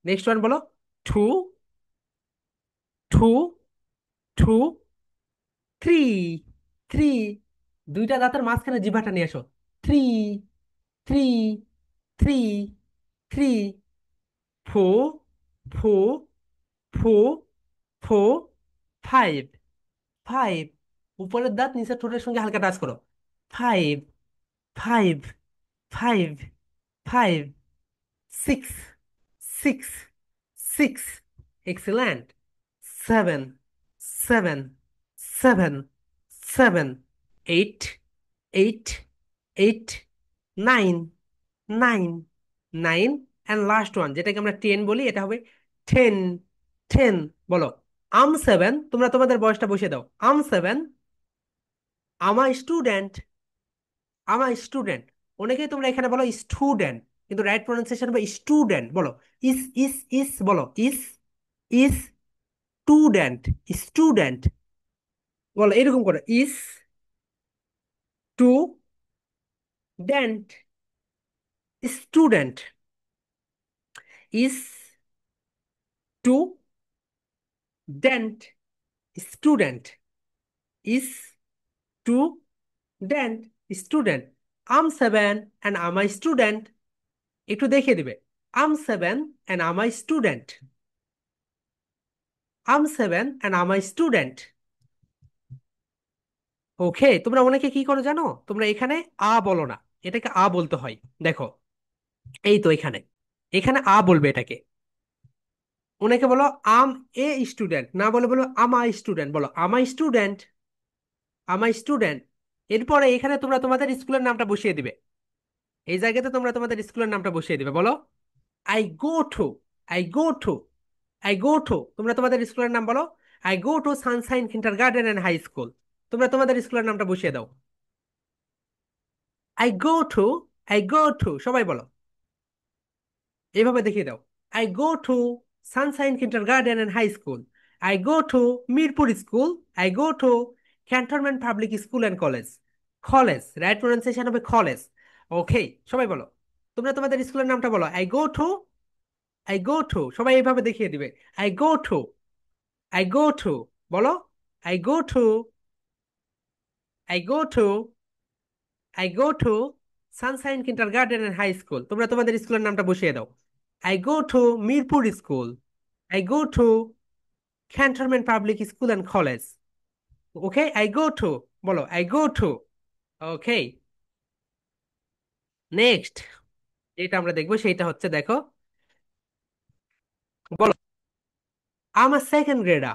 next one বলো two, two, two, three, three, দুইটা দাঁতের মাঝখানে জিভাটা নিয়ে আসো, three, three, three, three, four, four, four, four, five, five, উপরের দাঁত নিচের ঠোঁটের সঙ্গে হালকা টাচ করো, five, five, five, five, six, six, six, excellent, seven, seven, seven, seven, eight, eight, eight, nine, nine, nine, and last one যেটাকে আমরা টেন বলি, এটা হবে টেন, টেন। বলো আম 7, তোমরা তোমাদের বয়সটা বসিয়ে দাও, আম 7, আমার স্টুডেন্ট, আমার স্টুডেন্ট, অনেকেই তোমরা এখানে বলো স্টুডেন্ট, কিন্তু রাইট প্রোনাউন্সিয়েশন হবে স্টুডেন্ট, বলো ইস, বলো ইস স্টুডেন্ট, স্টুডেন্ট, বলো এরকম করো student, student, student, student, student, student. I'm seven and I'm a student. একটু দেখিয়ে দিবে। I'm seven and I'm a student. I'm seven and I'm a student. Okay, তোমরা অনেকে কি করো জানো, তোমরা এখানে আ বলো না, এটাকে আ বলতে হয়। দেখো, এই তো এখানে, এখানে আ বলবে এটাকে। অনেকে বলো আম এ স্টুডেন্ট, না বলে বলো আমাই স্টুডেন্ট, বলো আমাই স্টুডেন্ট, আমাই স্টুডেন্ট। এরপরে এখানে তোমরা তোমাদের স্কুলের নামটা বসিয়ে দিবে। এই জায়গাতে তোমরা তোমাদের স্কুলের নামটা বসিয়ে দিবে। বলো I go to, I go to, I go to. তোমরা তোমাদের স্কুলের নাম বলো। I go to Sunshine kindergarten and high school. তোমরা তোমাদের স্কুলের নামটা বসিয়ে দাও। I go to, I go to, সবাই বলো, এইভাবে দেখিয়ে দাও। I go to Sunshine kindergarten and high school. I go to Mirpur school. I go to cantonment public school and college. College, right pronunciation হবে কলেজ। ওকে, সবাই বলো, তোমরা তোমাদের স্কুলের নামটা বলো। I go to, I go to, সবাই এইভাবে দেখিয়ে দিবে। I go to, I go to, বলো I go to, I go to, I go to Sunshine kindergarten and high school. তোমরা তোমাদের স্কুলের নামটা বসিয়ে দাও। I go to Mirpur school. I go to cantonment public school and college. Okay, I go to, বলো I go to. Okay, next যেটা আমরা দেখবো সেইটা হচ্ছে, দেখো, বলো আমার সেকেন্ড গ্রেডা।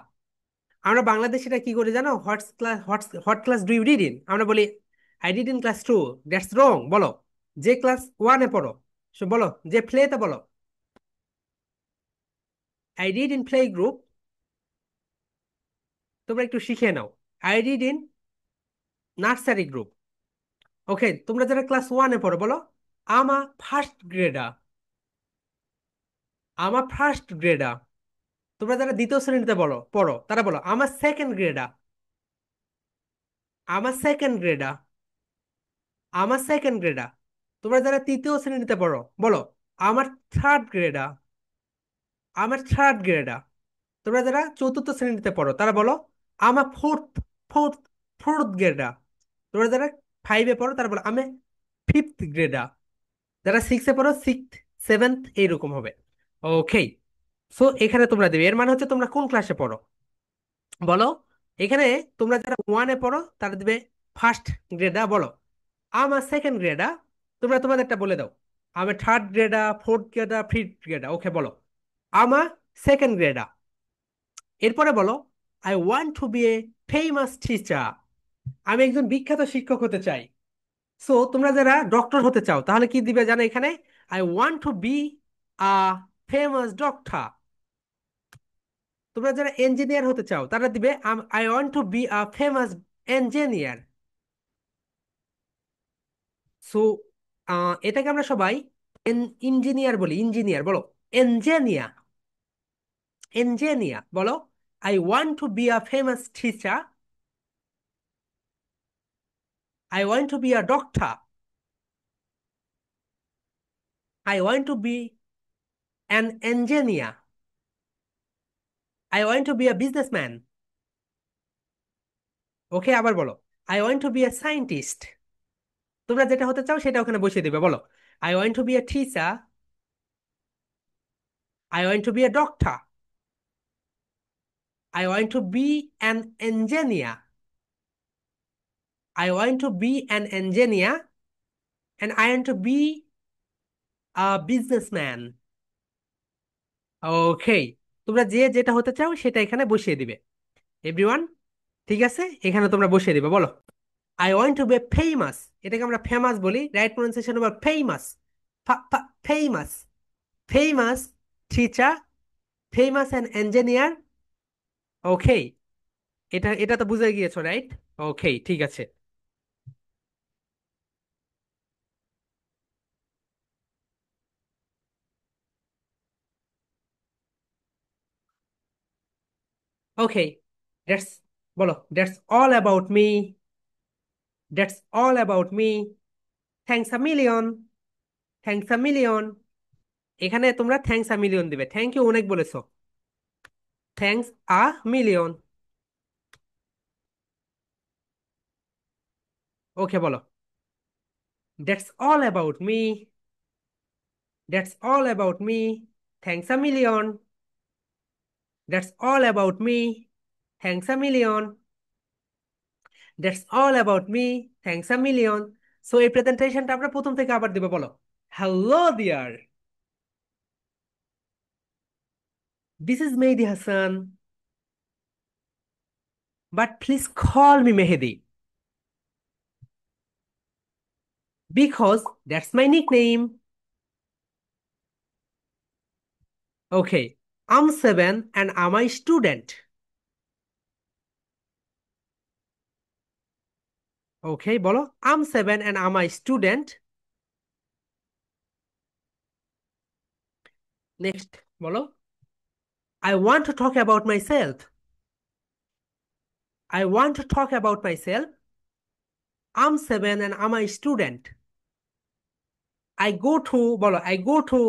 আমরা বাংলাদেশিরা কি করি জানো, what's class, what class do you read in, আমরা বলি I read in class two. That's wrong. বলো যে ক্লাস ওয়ানে পড়ো, বলো যে প্লেতে, বলো I read in play group. তোমরা একটু শিখে নাও। I read in nursery group. Okay, তোমরা যারা ক্লাস ওয়ানে পড়ো, বলো আমার ফার্স্ট গ্রেডা, আমার ফার্স্ট গ্রেডা। তোমরা যারা দ্বিতীয় শ্রেণীতে বলো পড়ো, তারা বলো আমার সেকেন্ড গ্রেডা, আমার সেকেন্ড গ্রেডা, আমার সেকেন্ড গ্রেডা। তোমরা যারা তৃতীয় শ্রেণীতে পড়ো, বলো আমার থার্ড গ্রেডা, আমার থার্ড গ্রেডা। তোমরা যারা চতুর্থ শ্রেণীতে পড়ো, তারা বলো আমার ফোর্থ, ফোর্থ, ফোর্থ গ্রেডা। তোমরা যারা ফাইভে পড়ো, তারা বলো আমি ফিফথ গ্রেডা। যারা সিক্সে পড়ো সিক্স, সেভেন্থ, এইরকম হবে। ওকে, সো এখানে তোমরা দেবে, এর মানে হচ্ছে তোমরা কোন ক্লাসে পড়ো। বলো এখানে তোমরা যারা ওয়ানে পড়ো, তারা দিবে ফার্স্ট গ্রেডা। বলো আমার সেকেন্ড গ্রেডা। তোমরা তোমাদেরটা বলে দাও। আমার থার্ড গ্রেডা, ফোর্থ গ্রেডা, ফিফথ গ্রেডা। ওকে, বলো আমার সেকেন্ড গ্রেডা। এরপরে বলো I want to be a famous teacher. আমি একজন বিখ্যাত শিক্ষক হতে চাই। সো তোমরা যারা ডক্টর হতে চাও, তাহলে কি দিবে জানো এখানে, I want to be a famous doctor. তোমরা যারা ইঞ্জিনিয়ার হতে চাও, তারা দিবে I want to be a famous engineer. So এটাকে আমরা সবাই ইঞ্জিনিয়ার বলি। ইঞ্জিনিয়ার, বলো ইঞ্জিনিয়ার, ইঞ্জিনিয়ার। বলো I want to be a famous teacher. I want to be a doctor. I want to be an engineer. I want to be a businessman. Okay, আবার বলো I want to be a scientist. তোমরা যেটা হতে চাও সেটা ওখানে বসিয়ে দিবে। বলো I want to be a teacher. I want to be a doctor. I want to be an engineer. I want to be an engineer and I want to be a businessman. ওকে, তোমরা যে যেটা হতে চাও সেটা এখানে বসিয়ে দিবে। এভরিওয়ান, ঠিক আছে, এখানে তোমরা বসিয়ে দিবে। বলো I want to be famous. এটাকে আমরা ফেমাস বলি, রাইট প্রোনাউন্সিয়েশন হবে famous. Famous, famous teacher, famous and engineer. Okay, এটা এটা তো বুঝে গিয়েছো, রাইট? ওকে, ঠিক আছে। ওকে, দ্যাটস, বলো that's all about me, that's all about me, thanks a million, thanks a million. এখানে তোমরা থ্যাংকস আ মিলিয়ন দিবে। থ্যাংক ইউ অনেক বলেছো। Thanks a million. ওকে বলো, that's all about me. That's all about me, thanks a million. That's all about me, thanks a million. That's all about me, thanks a million. So এই প্রেজেন্টেশনটা আমরা প্রথম থেকে আবার দিব, বলো। Hello dear, this is Mehedi Hasan, but please call me Mehedi because that's my nickname. Okay, I'm 7 and I'm a student. Okay, বলো, I'm 7 and I'm a student. Next, বলো, I want to talk about myself. I want to talk about myself. I'm 7 and I'm a student. I go to, বলো, I go to,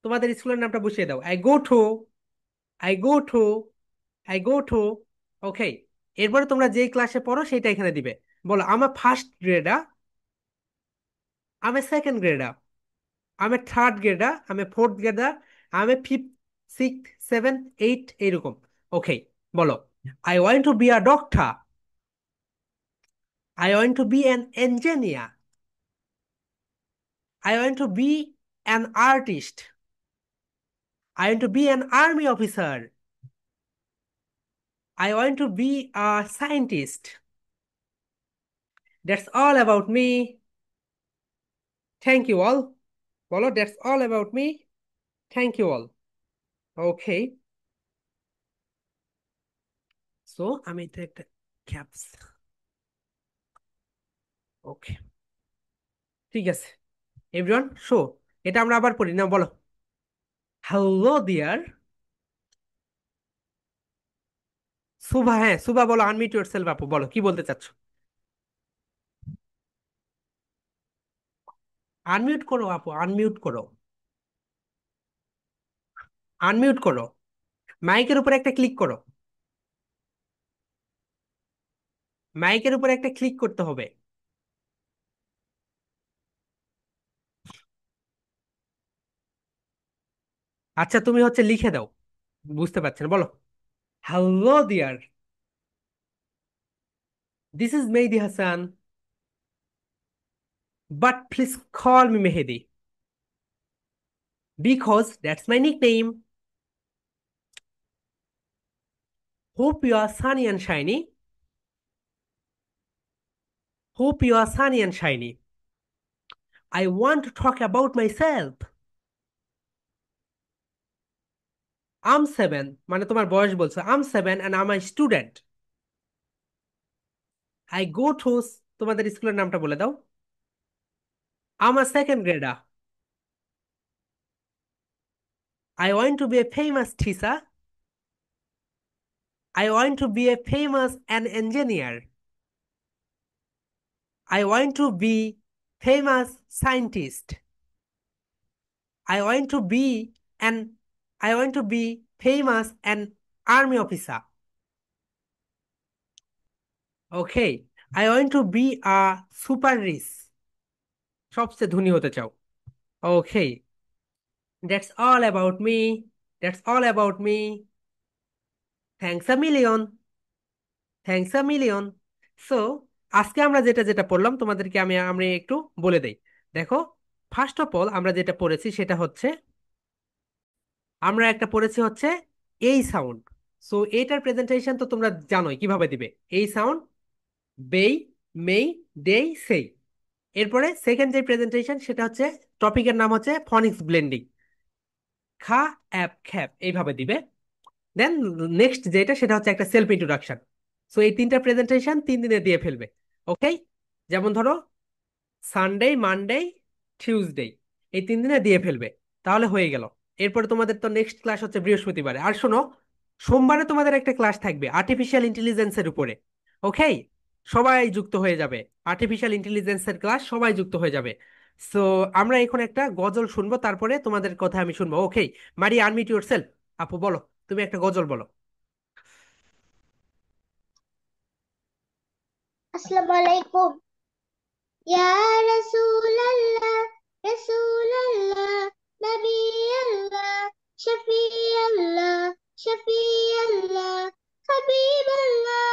তোমাদের স্কুলের নামটা বসিয়ে দাও। I go to. Okay, এরপরে তোমরা যে ক্লাসে পড়ো সেটা এখানে দিবে। বলো, I'm a first grader. I'm a second grader. I'm a third grader, I'm a fourth grader, I'm a fifth, sixth, seventh, eighth, এইরকম। ওকে, বলো, I want to be a doctor. I want to be an engineer. I want to be an artist. I want to be an army officer. I want to be a scientist. That's all about me. Thank you all. বলো, that's all about me. Thank you all. Okay. So আমি তো একটা ক্যাপস। ওকে, ঠিক আছে এভরিওয়ান, শো এটা আমরা আবার পড়ি না, বলো। হ্যালো ডিয়ার, সুভা, হ্যাঁ সুভা বলো, আনমিউট ইয়োরসেলফ আপু, বলো কি বলতে চাচ্ছো। আনমিউট করো আপু, আনমিউট করো, আনমিউট করো, মাইকের উপর একটা ক্লিক করো, মাইকের উপর একটা ক্লিক করতে হবে। আচ্ছা তুমি হচ্ছে লিখে দাও, বুঝতে পারছি না, বলো। Hello dear, this is Mehedi Hasan, but please call me Mehedi because that's my nickname. Hope you are sunny and shiny. Hope you are sunny and shiny. I want to talk about my self. I'm seven, মানে তোমার বয়স বলছো, I'm seven and I'm a student. I go to, তোমাদের স্কুলের নামটা বলে দাও। I'm a second grader. I want to be a famous teacher. I want to be a famous an engineer. I want to be famous scientist. I want to be an I want to be famous an army officer. Okay, I want to be a super rich, সবচেয়ে ধনী হতে চাও। Okay, that's all about me. That's all about me, thanks a million. Thanks a million. So আজকে আমরা যেটা যেটা পড়লাম তোমাদেরকে আমি একটু বলে দেই। দেখো, ফার্স্ট অফ অল আমরা যেটা পড়েছি সেটা হচ্ছে, আমরা একটা পড়েছি হচ্ছে এই সাউন্ড। সো এইটার প্রেজেন্টেশন তো তোমরা জানোই কিভাবে দিবে। এই সাউন্ড, বেই, মেই, ডেই, সেই। এরপরে সেকেন্ড যে প্রেজেন্টেশন সেটা হচ্ছে, টপিকের নাম হচ্ছে ফনিক্স ব্লেন্ডিং, খা, অ্যাপ, খ্যাপ, এইভাবে দিবে। দেন নেক্সট যেটা সেটা হচ্ছে একটা সেলফ ইন্ট্রোডাকশন। সো এই তিনটা প্রেজেন্টেশন 3 দিনে দিয়ে ফেলবে। ওকে, যেমন ধরো সানডে, মানডে, টিউসডে, এই 3 দিনে দিয়ে ফেলবে, তাহলে হয়ে গেল। এরপরে তোমাদের তো নেক্সট ক্লাস হচ্ছে বৃহস্পতিবারে। আর শোনো, সোমবারে তোমাদের একটা ক্লাস থাকবে আর্টিফিশিয়াল ইন্টেলিজেন্সের উপরে। ওকে, সবাই যুক্ত হয়ে যাবে, আর্টিফিশিয়াল ইন্টেলিজেন্সের ক্লাস, সবাই যুক্ত হয়ে যাবে। সো আমরা এখন একটা গজল শুনবো, তারপরে তোমাদের কথা আমি শুনবো। ওকে, মারি আনমিউট ইয়োরসেলফ আপু, বলো, তুমি একটা গজল বলো। আসসালামু আলাইকুম। ইয়া রাসূলাল্লাহ, রাসূলাল্লাহ, নবী আল্লাহ, শফি আল্লাহ, শফি আল্লাহ, হাবিব আল্লাহ।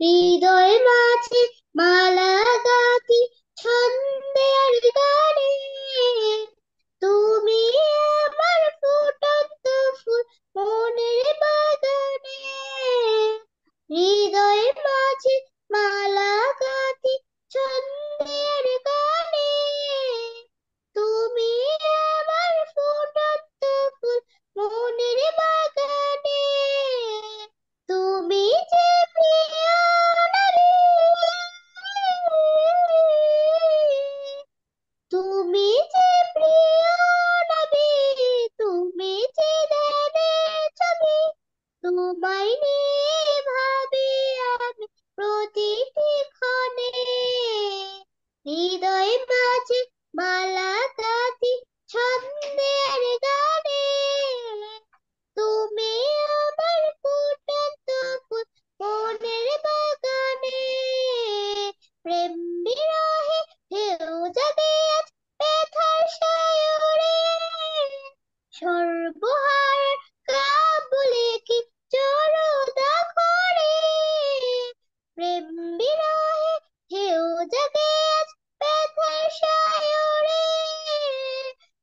হৃদয় মাঝে মালা গাঁথি ছন্দে আর গানে, তুমি আমার ফুটন্ত ফুল মনের বাগানে। হৃদয় মাঝে মালা গাঁথি ছন্দের গানে, তুমি আমার ফুটন্ত ফুল মনের বাগানে। তুমি যে প্রিয় নবী, তুমি যে প্রিয় নবী, তুমি যে ধ্যানের ছবি, তোমায় নিয়ে ভাবি আমি প্রতিটি ক্ষণে। হৃদয় মাঝে মালা গাঁথি ছন্দের গানে, তুমি আমার ফুটন্ত ফুল মনের বাগানে। প্রেম বিরহে ঢেউ জাগে আজ ব্যথার সায়রে, সর্বহার কাবুলে কি জড়তা করে। প্রেম বিরহে ঢেউ জাগে আজ ব্যথার সায়রে,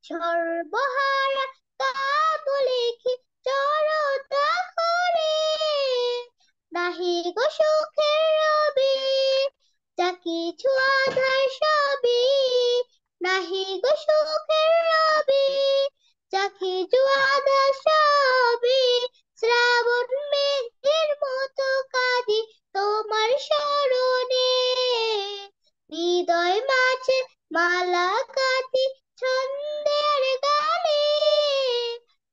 সর্বহারা কাবুলে কি জড়তা করে। নাহি গো সুখের রবি, যা কিছু আধার সবই, নাহি গো সুখের রবি, যা কিছু আধার সবই। শ্রাবণ মেঘের মতো কাঁদি তোমার স্মরণে, হৃদয় মাঝে মালা গাঁথি ছন্দের গানে,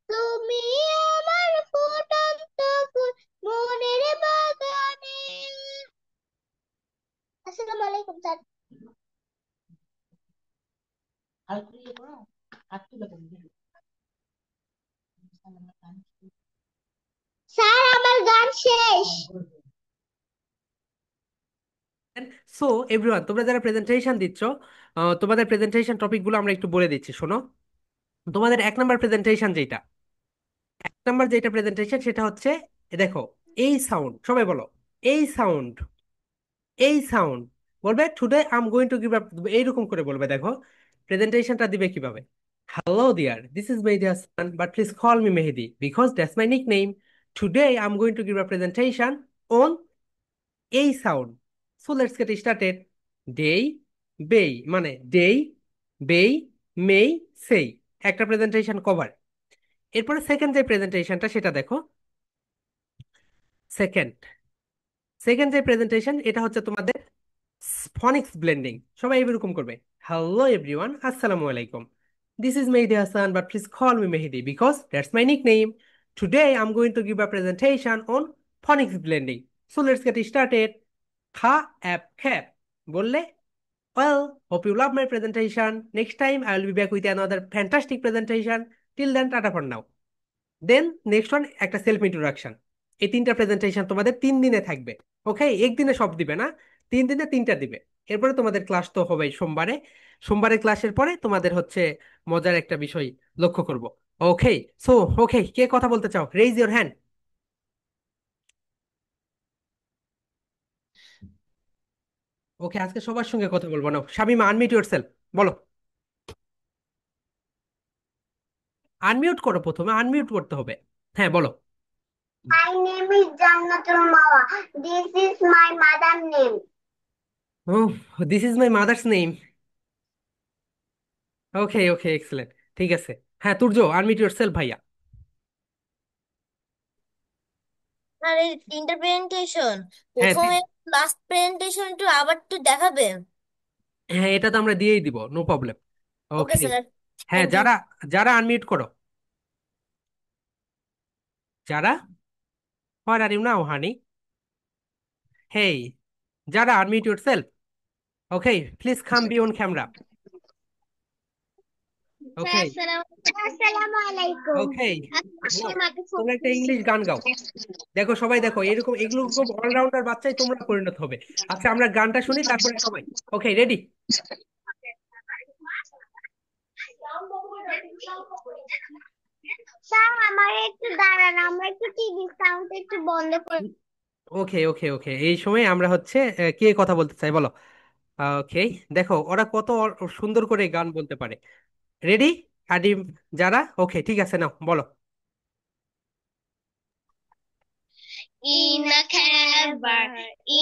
তুমি আমার ফুটন্ত ফুল মনের বাগানে। আসসালামু আলাইকুম স্যার। স্যার আমার গান শেষ। সো এভরিওয়ান, তোমরা যারা প্রেজেন্টেশন দিচ্ছ, তোমাদের প্রেজেন্টেশন টপিকগুলো আমরা একটু বলে দিচ্ছি, শোনো। তোমাদের 1 নম্বর প্রেজেন্টেশন যেটা, 1 নম্বর যেটা প্রেজেন্টেশন সেটা হচ্ছে, দেখো, এই সাউন্ড, সবাই বলো, এই সাউন্ড, এই সাউন্ড। বলবে today I am going to give up, এইরকম করে বলবে। দেখো প্রেজেন্টেশনটা দিবে কিভাবে। Hello dear, this is Mehedi Hasan, but please call me Mehedi because that's my নিক name. Today I am going to give a presentation on এই sound. So let's get started. ডেই, বেই, মানে ডেই, বেই, মেই, সেই, একটা প্রেজেন্টেশন কভার। এরপরে সেকেন্ড যে প্রেজেন্টেশনটা সেটা দেখো। সেকেন্ড, সেকেন্ড যে প্রেজেন্টেশন এটা হচ্ছে তোমাদের ফনিক্স ব্লেন্ডিং। সবাই এরকম করবে। হ্যালো এভরিওয়ান, আসসালামু আলাইকুম, this is Mehedi Hasan, but please call me Mehedi because that's my নিক name. Today I am going to give a presentation on ফনিক্স blending. So let's get started. খা, অ্যাপ, খ্যাপ বললে, well, hope you love my presentation. Next time I will be back with another fantastic presentation. Till then, tata for now. Then next one একটা সেলফ ইন্ট্রোডাকশন। এই 3টা প্রেজেন্টেশন তোমাদের 3 দিনে থাকবে। ওকে, একদিনে সব দিবে না, 3 দিনে 3টা দিবে। এরপরে তোমাদের ক্লাস তো হবে সোমবারে। সোমবারের ক্লাসের পরে তোমাদের হচ্ছে মজার একটা বিষয় লক্ষ্য করব। ওকে, সো ওকে, কে কথা বলতে চাও, রেইজ ইওর হ্যান্ড। ওকে, আজকে সবার সঙ্গে কথা বলবো না। শামিমা, আনমিউট ইউর সেলফ, বলো। আনমিউট করো, প্রথমে আনমিউট করতে হবে। হ্যাঁ বলো। My name is Jannatul Mawa. This is my mother name. Oh, this is my mother's name. Okay okay, excellent, ঠিক আছে। হ্যাঁ তুর্য, আনমিউট ইউর সেলফ ভাইয়া। আর এই তিনটা প্রেজেন্টেশন, হ্যাঁ প্রথমে লাস্ট প্রেজেন্টেশন একটু আবার একটু দেখাবে? হ্যাঁ, এটা তো আমরা দিয়েই দিব, নো প্রবলেম। ওকে ওকে। স্যার, হ্যাঁ, থ্যাংক ইউ। যারা যারা আনমিউট করো, যারা, হোয়ার are you now honey, hey, যারা unmute your self. Okay, please come be on camera. Okay আসসালামু আলাইকুম। ওকে নাও মাকে ফোন তোমরা একটা ইংলিশ গান গাও। দেখো সবাই দেখো এরকম এগুলো খুব অলরাউন্ডার বাচ্চাই তোমরা পরিণত হবে। আচ্ছা আমরা গানটা শুনি তারপরে সবাই। Okay ready? স্যার আমার একটু দাঁড়ান, আমরা একটু টিভি সাউন্ড একটু বন্ধ করে। ওকে ওকে ওকে এই সময় আমরা হচ্ছে কে কথা বলতে চাই বলো? ওকে দেখো ওরা কত সুন্দর করে গান বলতে পারে। রেডি? আদিম, যারা ওকে ঠিক আছে নাও বলো। In a cavern,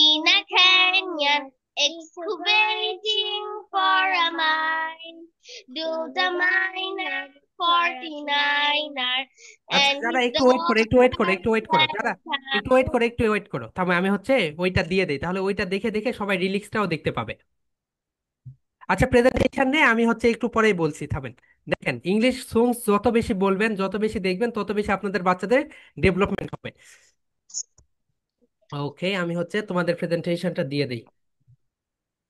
in a canyon, excavating for a mine, do the miner, 49er, আচ্ছা and যারা his একটু ওয়েট করো, একটু ওয়েট করো, daughter একটু ওয়েট করো, যারা একটু ওয়েট করো, একটু ওয়েট করো, তাহলে আমি হচ্ছে ওইটা দিয়ে দেই, তাহলে ওইটা দেখে দেখে সবাই রিলিক্সটাও দেখতে পাবে। আচ্ছা প্রেজেন্টেশন নিয়ে আমি হচ্ছে একটু পরেই বলছি, থামেন। দেখেন ইংলিশ সংস যত বেশি বলবেন যত বেশি দেখবেন তত বেশি আপনাদের বাচ্চাদের ডেভেলপমেন্ট হবে। ওকে আমি হচ্ছে তোমাদের প্রেজেন্টেশনটা দিয়ে দিই।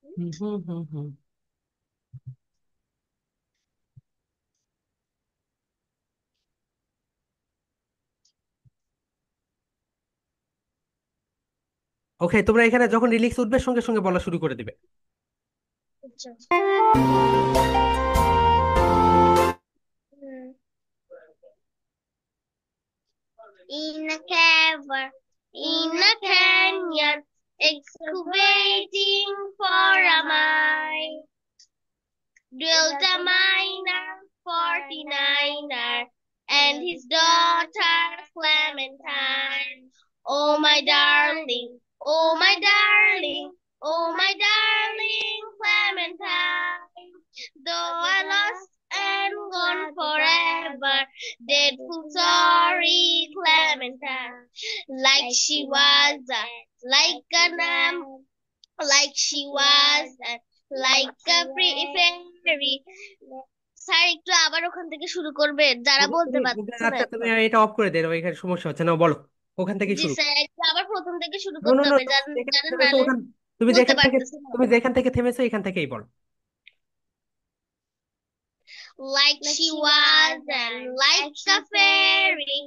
হুম হুম হুম হুম। ওকে তোমরা এখানে যখন রিলিক্স উঠবে সঙ্গে সঙ্গে বলা শুরু করে দিবে। in a cavern, in a canyon, excavating for a mine, dwelt a miner, 49er, and his daughter Clementine. Oh my darling, oh my darling, oh my darling Clementine. Though I lost and gone forever, dead full sorry Clementine. Like she was, like an like she was, like a pretty fairy. Sir একটু আবার ওখান থেকে শুরু করবে, যারা বলতে পারছে না আচ্ছা তুমি এখন। এটা অফ করে দেন, এখানে সমস্যা হচ্ছে না, বলো ওখান থেকে জি শুরু। স্যার, একটু আবার প্রথম থেকে শুরু নো নো করতে নো, হবে, যারা যারা থেমেছো নালে ওখান, তুমি বলতে যেখান থেকে, পারতেছে না। তুমি যেখান থেকে থেমেছো এখান থেকেই বলো। Like she was and like a fairy,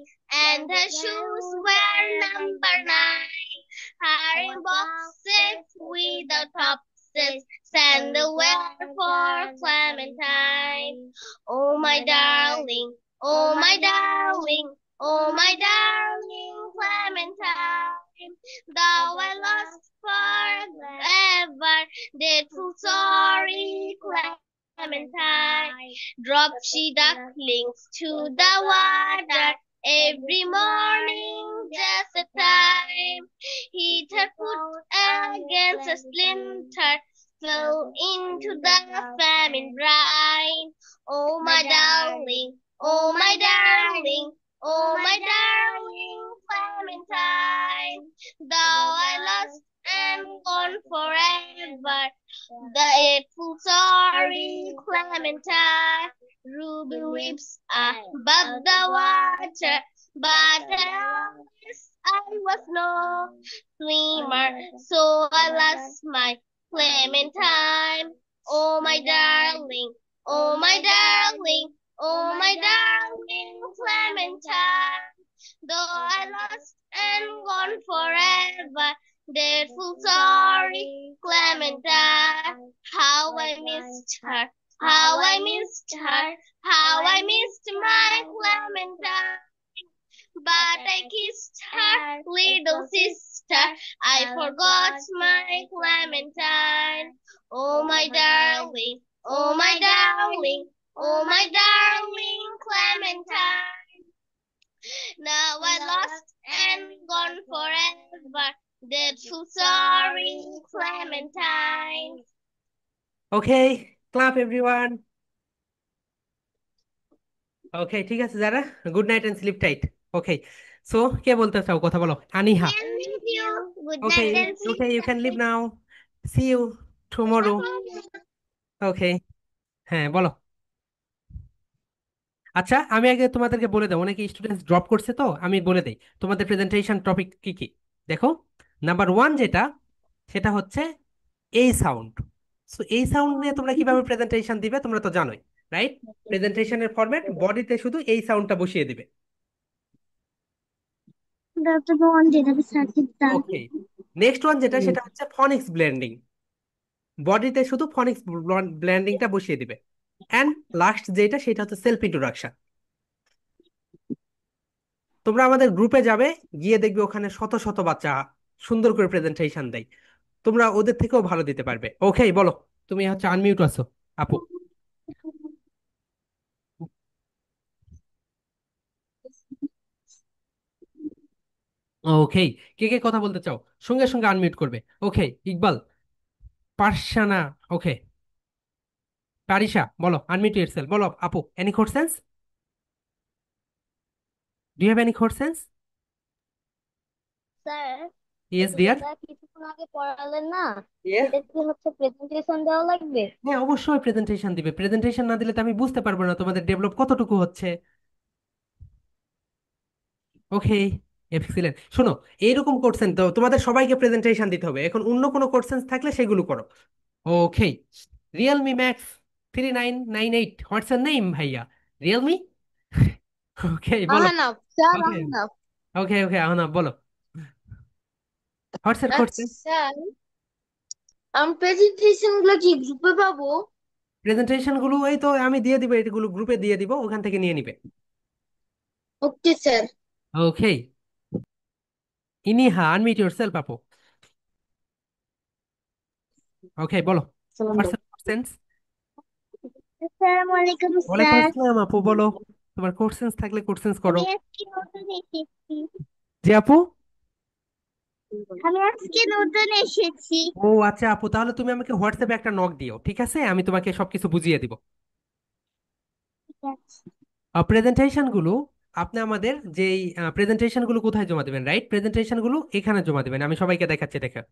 and her shoes were number 9. Her boxes without topses, sandal wear for Clementine. Oh my darling, oh my darling, oh my darling Clementine. Thou I lost forever, dead full sorry Clementine. Drop she ducklings to the water every morning, just a time. Hit her foot against a splinter, fell into the famine brine. Oh my darling, oh my darling, oh my darling Clementine. Thou I lost and gone forever, the eightful sorry Clementine. Ruby lips above the water, but alas, I was no swimmer, so I lost my Clementine. Oh my darling, oh my darling, oh my darling Clementine. Though I lost and gone forever, dreadful sorry Clementine. How I missed her, how I missed her, how I missed my Clementine. But I kissed her little sister, I forgot my Clementine. Oh my darling, oh my darling, oh my darling Clementine. Now I lost and gone forever, dead full sorry Clementine. Okay clap everyone. Okay ঠিক আছে যারা, good night and sleep tight. Okay so কে বলতে চাও কথা বলো? Aniha. I love you. Good okay night and sleep okay you can leave now, see you tomorrow. tight. Okay হ্যাঁ বলো। আচ্ছা আমি আগে তোমাদেরকে বলে দেবো, অনেকে স্টুডেন্টস ড্রপ করছে তো আমি বলে দেই তোমাদের প্রেজেন্টেশন টপিক কি কি। দেখো নাম্বার ওয়ান যেটা, সেটা হচ্ছে এই সাউন্ড। সো এই সাউন্ড নিয়ে তোমরা কিভাবে প্রেজেন্টেশন দিবে তোমরা তো জানোই। রাইট? প্রেজেন্টেশনের ফরম্যাট, বডিতে শুধু এই সাউন্ডটা বসিয়ে দিবে। ওকে, নেক্সট ওয়ান যেটা, সেটা হচ্ছে ফনিক্স ব্লেন্ডিং। বডিতে শুধু ফনিক্স ব্লেন্ডিংটা বসিয়ে দিবে। অ্যান্ড লাস্ট যেটা, সেটা হচ্ছে সেলফ ইন্ট্রোডাকশন। তোমরা আমাদের গ্রুপে যাবে, গিয়ে দেখবে ওখানে শত শত বাচ্চা সুন্দর করে প্রেজেন্টেশন দেয়। তোমরা ওদের থেকেও ভালো দিতে পারবে। ওকে, বলো। তুমি হচ্ছে আনমিউট আছো, আপু। ওকে, কে কে কথা বলতে চাও সঙ্গে সঙ্গে আনমিউট করবে। ওকে, ইকবাল, পার্সানা, ওকে, পারিশা, বলো, আনমিউট ইয়োরসেলফ, বলো আপু, any questions? Do you have any questions? Sir, এই ইয়েস যে ডিয়ার। যেটা কিছুক্ষণ আগে পড়ালেন না, ইয়েস। সেটা কি হচ্ছে প্রেজেন্টেশন দেওয়া লাগবে? হ্যাঁ, অবশ্যই প্রেজেন্টেশন দিবে। প্রেজেন্টেশন না দিলে তো আমি বুঝতে পারবো না তোমাদের ডেভেলপ কতটুকু হচ্ছে। ওকে, এক্সিলেন্ট। শোনো, এইরকম কোশ্চেন তো তোমাদের সবাইকে প্রেজেন্টেশন দিতে হবে। এখন অন্য কোনো কোশ্চেন থাকলে সেগুলো করো। ওকে, রিয়েলমি ম্যাক্স 3998, হোয়াটস এর নেম ভাইয়া? রিয়েলমি। ওকে, বলো। আহনাফ স্যার, ওকে, আহনাফ। ওকে, ওকে, আহনা, বলো, হোয়াটস এর কোশ্চেন? আচ্ছা, আমি প্রেজেন্টেশন গুলো কি গ্রুপে পাবো? প্রেজেন্টেশন গুলো এই তো আমি দিয়ে দিব, এগুলো গ্রুপে দিয়ে দিব, ওখান থেকে নিয়ে নিবে। Okay sir. Okay, Iniha, unmute yourself আপু। ওকে, বলো, হোয়াটস এর কোশ্চেন? আসসালামু আলাইকুম ওয়ালাইকুম স্যার। আসসালাম আপু, বলো। তোমার কোশ্চেন থাকলে কোশ্চেন করো। আমি আজকে নতুন এসেছি। জি আপু। আমি আজকে নতুন এসেছি। ও আচ্ছা আপু, তাহলে তুমি আমাকে হোয়াটসঅ্যাপে একটা নক দিও, ঠিক আছে? আমি তোমাকে সবকিছু বুঝিয়ে দিব। ঠিক আছে। প্রেজেন্টেশন গুলো আপনি আমাদের যেই প্রেজেন্টেশন গুলো কোথায় জমা দেবেন? রাইট, প্রেজেন্টেশন গুলো এখানে জমা দেবেন। আমি সবাইকে দেখাচ্ছি, দেখা।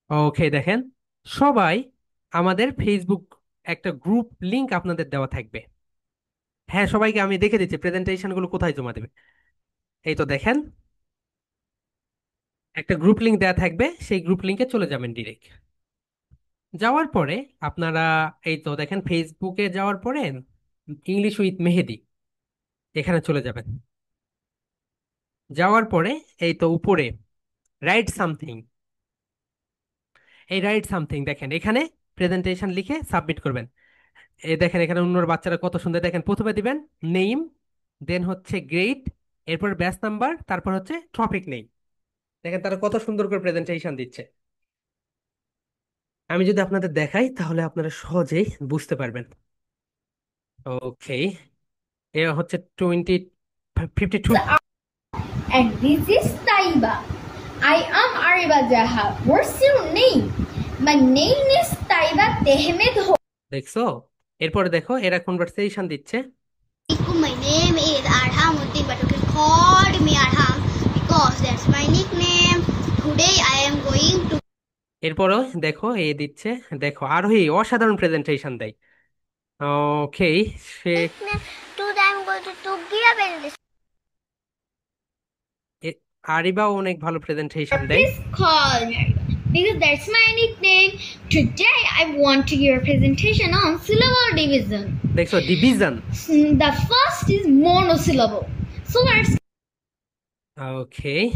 ওকে, দেখেন, সবাই আমাদের ফেসবুক একটা গ্রুপ লিংক আপনাদের দেওয়া থাকবে। হ্যাঁ, সবাইকে আমি দেখে দিচ্ছি প্রেজেন্টেশন গুলো কোথায় জমা দেবে। এই তো দেখেন, একটা গ্রুপ লিংক দেওয়া থাকবে, সেই গ্রুপ লিংকে চলে যাবেন ডিরেক্ট। যাওয়ার পরে আপনারা, এই তো দেখেন, ফেসবুকে যাওয়ার পরে ইংলিশ উইথ মেহেদি, এখানে চলে যাবেন। যাওয়ার পরে এই তো উপরে রাইট সামথিং, এই রাইট সামথিং দেখেন, এখানে প্রেজেন্টেশন লিখে সাবমিট করবেন। এই দেখেন, এখানে অন্য বাচ্চারা কত সুন্দর, দেখেন, প্রথমে দিবেন নেম, দেন হচ্ছে গ্রেড, এরপর ব্যাচ নাম্বার, তারপর হচ্ছে টপিক নেই। দেখেন তারা কত সুন্দর করে প্রেজেন্টেশন দিচ্ছে। আমি যদি আপনাদের দেখাই তাহলে আপনারা সহজেই বুঝতে পারবেন। ওকে, এ হচ্ছে 52। And this is Taiba. I am Ariba Jaha. What's your name? My name is Taiba Tehmed. দেখছো? এরপরে দেখো এরা কনভারসেশন দিচ্ছে। My name is Arhamuddin, but you can call me Arham because that's my nickname. Today I am going to এরপরও দেখো এ দিচ্ছে, দেখো আরোহী অসাধারণ প্রেজেন্টেশন দেয়। ওকে, সে today I'm going to Tugia Village. এ- আরিবাও অনেক ভালো প্রেজেন্টেশন দেয়। Please call me Ariba because that's my nickname. Today I want to give a presentation on syllable division. দেখছো, division. The first is monosyllable. So let's ওকে,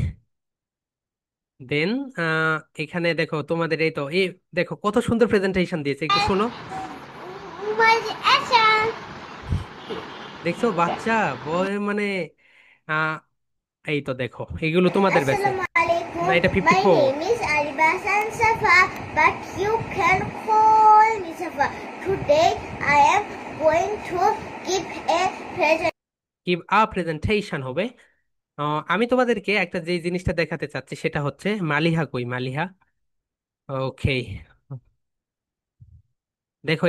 দেন এখানে দেখো তোমাদের এই তো দেখো কত সুন্দর প্রেজেন্টেশন দিয়েছে, একটু শোনো। Was Asha. দেখছো বাচ্চা বয় মানে আহ, এই তো দেখো, এগুলো তোমাদের ব্যাচে Assalamu না, alaikum. এটা My 54। name is Alibasan Safa, but you can call me Safa. Today I am going to give a present. Give a presentation হবে। আমি তোমাদেরকে একটা যে জিনিসটা দেখাতে চাচ্ছি সেটা হচ্ছে মালিহা, কই মালিহা? ওকে, দেখো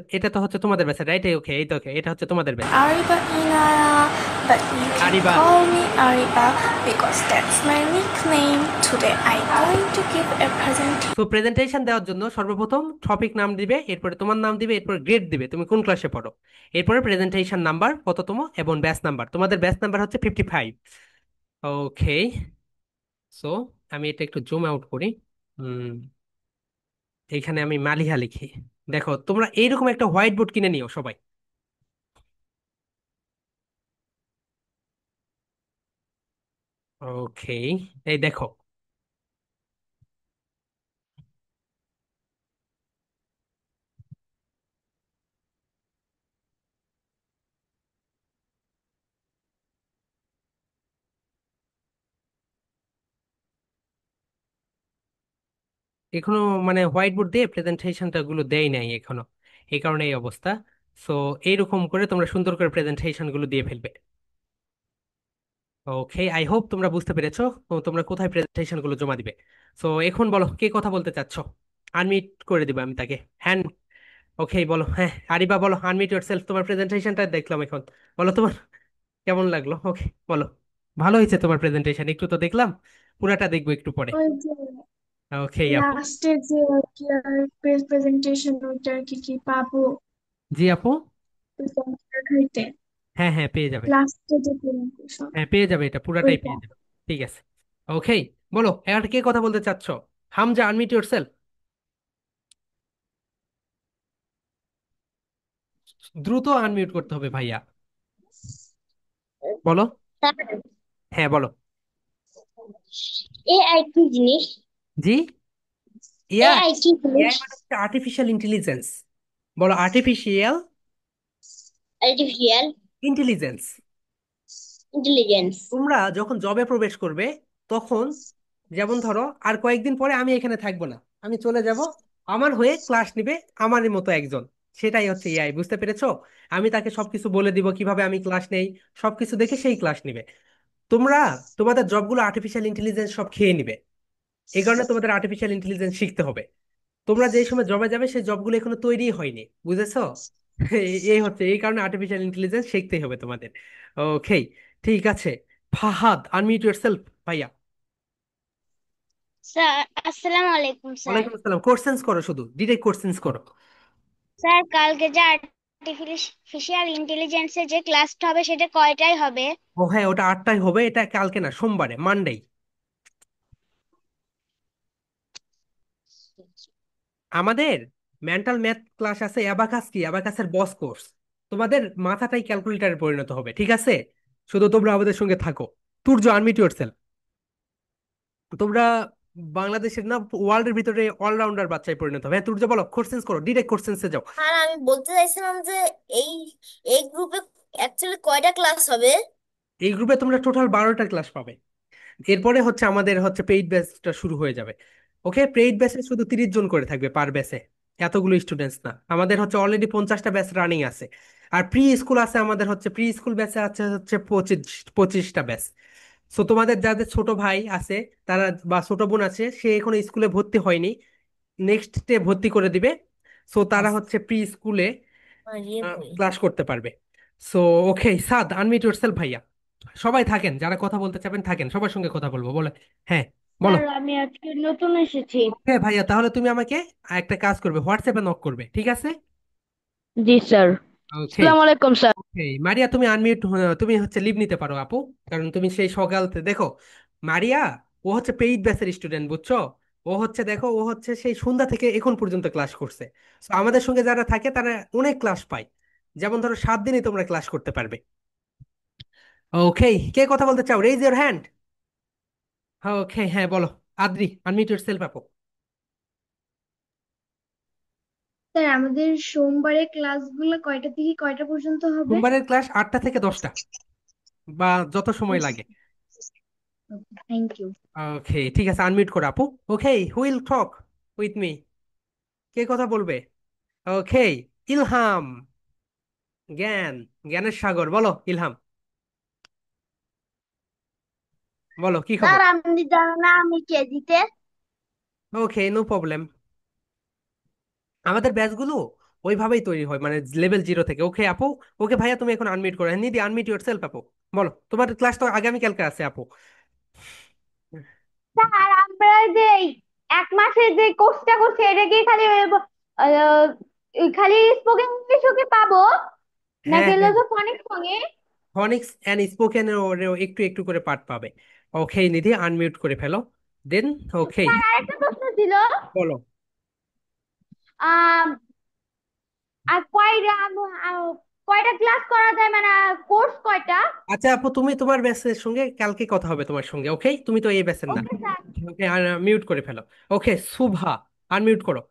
এটা তো হচ্ছে তোমাদের ব্যাচে, রাইট? ওকে, এই তো, ওকে, এটা হচ্ছে তোমাদের ব্যাচে। Ariba Inara, but you can আরিবা। call me Ariba because that's my nickname. Today I'm going to give a presentation. তো প্রেজেন্টেশন দেওয়ার জন্য সর্বপ্রথম টপিক নাম দিবে, এরপরে তোমার নাম দিবে, এরপর গ্রেড দিবে, তুমি কোন ক্লাসে পড়ো, এরপরে প্রেজেন্টেশন নাম্বার কততম এবং ব্যাচ নাম্বার। তোমাদের ব্যাচ নাম্বার হচ্ছে 55। ওকে, সো আমি এটা একটু জুম আউট করি। হুম, এখানে আমি মালিহা লিখি, দেখো তোমরা এইরকম একটা হোয়াইট বোর্ড কিনে নিও সবাই। ওকে, এই দেখো, এখনো মানে হোয়াইট বোর্ড দিয়ে প্রেজেন্টেশনটা গুলো দেয় নাই এখনো, এই কারণে এই অবস্থা। সো এইরকম করে তোমরা সুন্দর করে প্রেজেন্টেশন গুলো দিয়ে ফেলবে। ওকে, আই হোপ তোমরা বুঝতে পেরেছো তোমরা কোথায় প্রেজেন্টেশন গুলো জমা দিবে। সো এখন বলো কে কথা বলতে চাচ্ছ, আনমিট করে দিবে আমি তাকে, হ্যান্ড। ওকে বলো, হ্যাঁ আরিবা বলো, আনমিট ইয়োরসেলফ, তোমার প্রেজেন্টেশনটা দেখলাম এখন, বলো তোমার কেমন লাগলো। ওকে বলো, ভালো হয়েছে তোমার প্রেজেন্টেশন, একটু তো দেখলাম, পুরাটা দেখবো একটু পরে। ওই যে ওকে আপু। লাস্টে যে প্রেজেন্টেশন ওইটা আর কি কি পাবো জি আপু। ওই কম্পিউটার খাইতে হ্যাঁ হ্যাঁ পেয়ে যাবে। লাস্টে যে প্রেজেন্টেশন হ্যাঁ পেয়ে যাবে, এটা পুরাটাই ওইটা। পেয়ে যাবে। ঠিক আছে। ওকে বলো, এবার কে কথা বলতে চাচ্ছ, হামজা আনমিট ইয়োরসেলফ। দ্রুত আনমিউট করতে হবে ভাইয়া, বলো। হ্যাঁ বলো। এআই কি জিনিস? জি। এআই, এআই কি এআই জিনিস? মানে হচ্ছে আর্টিফিশিয়াল ইন্টেলিজেন্স, বলো আর্টিফিশিয়াল আর্টিফিশিয়াল ইন্টেলিজেন্স। ইন্টেলিজেন্স। তোমরা যখন জবে প্রবেশ করবে তখন, যেমন ধরো আর কয়েকদিন পরে আমি এখানে থাকবো না, আমি চলে যাব, আমার হয়ে ক্লাস নিবে আমারই মতো একজন, সেটাই হচ্ছে এআই, বুঝতে পেরেছো? আমি তাকে সবকিছু বলে দিব কিভাবে আমি ক্লাস নেই, সবকিছু দেখে সেই ক্লাস নিবে। তোমরা তোমাদের জবগুলো আর্টিফিশিয়াল ইন্টেলিজেন্স সব খেয়ে নিবে, এই কারণে তোমাদের আর্টিফিশিয়াল ইন্টেলিজেন্স শিখতে হবে। তোমরা যেই সময় জবে যাবে সেই জবগুলো এখনো তৈরি হয়নি, বুঝেছো? এই হচ্ছে এই কারণে আর্টিফিশিয়াল ইন্টেলিজেন্স শিখতেই হবে তোমাদের। ওকে, ঠিক আছে। ফাহাদ আনমিউট ইয়োরসেলফ ভাইয়া। স্যার আসসালামু আলাইকুম স্যার। ওয়ালাইকুম আসসালাম, কোশ্চেন্স করো, শুধু ডিরেক্ট কোশ্চেন্স করো। স্যার কালকে যে আর্টিফিশিয়াল ইন্টেলিজেন্সের যে ক্লাসটা হবে সেটা কয়টায় হবে? ও হ্যাঁ, ওটা 8টায় হবে, এটা কালকে না, সোমবারে, মানডে। আমাদের মেন্টাল ম্যাথ ক্লাস আছে, অ্যাবাকাস কি, অ্যাবাকাসের বস কোর্স, তোমাদের মাথাটাই ক্যালকুলেটারে পরিণত হবে, ঠিক আছে? শুধু তোমরা আমাদের সঙ্গে থাকো। Turjo unmute yourself. তোমরা বাংলাদেশের না ওয়ার্ল্ডের ভিতরে অলরাউন্ডার বাচ্চায় পরিণত হবে। হ্যাঁ তুর্য বলো, কোশ্চেন্স করো, ডিরেক্ট কোশ্চেন্সে যাও। আর আমি বলতে চাইছিলাম যে এই এই গ্রুপে অ্যাকচুয়ালি কয়টা ক্লাস হবে? এই গ্রুপে তোমরা টোটাল 12টা ক্লাস পাবে, এরপরে হচ্ছে আমাদের হচ্ছে পেইড ব্যাচটা শুরু হয়ে যাবে। ওকে, পেইড ব্যাচে শুধু 30 জন করে থাকবে পার ব্যাচে, এতগুলো স্টুডেন্টস না, আমাদের হচ্ছে অলরেডি 50টা ব্যাচ রানিং আছে। আর প্রি স্কুল আছে আমাদের, হচ্ছে প্রি স্কুল ব্যাচে আছে হচ্ছে 25টা ব্যাচ। সো তোমাদের যাদের ছোট ভাই আছে, তারা বা ছোট বোন আছে, সে এখনো স্কুলে ভর্তি হয়নি, নেক্সট ডে ভর্তি করে দিবে। সো তারা হচ্ছে প্রি স্কুলে ইয়ে কই? ক্লাস করতে পারবে। সো ওকে, সাদ আনমিউট ইয়োরসেলফ ভাইয়া। সবাই থাকেন, যারা কথা বলতে চাবেন থাকেন, সবার সঙ্গে কথা বলবো বলে। হ্যাঁ বলো। স্যার আমি আজকে নতুন এসেছি। ওকে ভাইয়া, তাহলে তুমি আমাকে একটা কাজ করবে, হোয়াটসঅ্যাপে নক করবে, ঠিক আছে? জি স্যার। ওকে। আসসালামু আলাইকুম স্যার। ওকে মারিয়া, তুমি আনমিউট, তুমি হচ্ছে লিভ নিতে পারো আপু, কারণ তুমি সেই সকাল দেখো, মারিয়া ও হচ্ছে পেইড ব্যাচের স্টুডেন্ট, বুঝছো? ও হচ্ছে দেখো, ও হচ্ছে সেই সন্ধ্যা থেকে এখন পর্যন্ত ক্লাস করছে। তো আমাদের সঙ্গে যারা থাকে তারা অনেক ক্লাস পায়, যেমন ধরো 7 দিনই তোমরা ক্লাস করতে পারবে। ওকে, কে কথা বলতে চাও, রেইজ ইওর হ্যান্ড। ওকে হ্যাঁ বলো, আদ্রি আনমিউট ইয়োরসেলফ আপু। স্যার আমাদের সোমবারে ক্লাসগুলো কয়টা থেকে কয়টা পর্যন্ত হবে? সোমবারের ক্লাস 8টা থেকে 10টা, বা যত সময় লাগে। Thank you. ওকে ঠিক আছে, আনমিউট করো আপু। ওকে, হুইল টক উইথ মি, কে কথা বলবে? ওকে, ইলহাম, জ্ঞান, জ্ঞানের সাগর, বলো ইলহাম, বলো কি খবর। স্যার আপনি জানেন না আমি কেজিতে? ওকে নো প্রবলেম, আমাদের ব্যাচগুলো ওইভাবেই তৈরি হয়, মানে লেভেল 0 থেকে। ওকে আপু। ওকে ভাইয়া, তুমি এখন আনমিউট করো, নিদি আনমিউট ইয়োর সেলফ আপু, বলো তোমার ক্লাস তো আগামীকালকে আছে আপু। স্যার আমরা যে এই এক মাসের যে কোর্সটা করছি এটা কি খালি খালি স্পোকেন ইংলিশও কি পাবো হ্যাঁ নাকি হ্যাঁ, লোকে ফোনিক সঙ্গে? ফনিক্স অ্যান্ড স্পোকেনেরও একটু একটু করে পার্ট পাবে। ওকে নিধি, আনমিউট করে ফেলো, দেন। ওকে স্যার আরেকটা প্রশ্ন ছিল। বলো। আর কয়টা ক্লাস করা যায়, মানে কোর্স কয়টা? আচ্ছা আপু, তুমি তোমার ব্যাচের সঙ্গে কালকে কথা হবে তোমার সঙ্গে, ওকে? তুমি তো এই ব্যাচের না। ওকে স্যার। ওকে, আর মিউট করে ফেলো। ওকে শুভা, আনমিউট করো।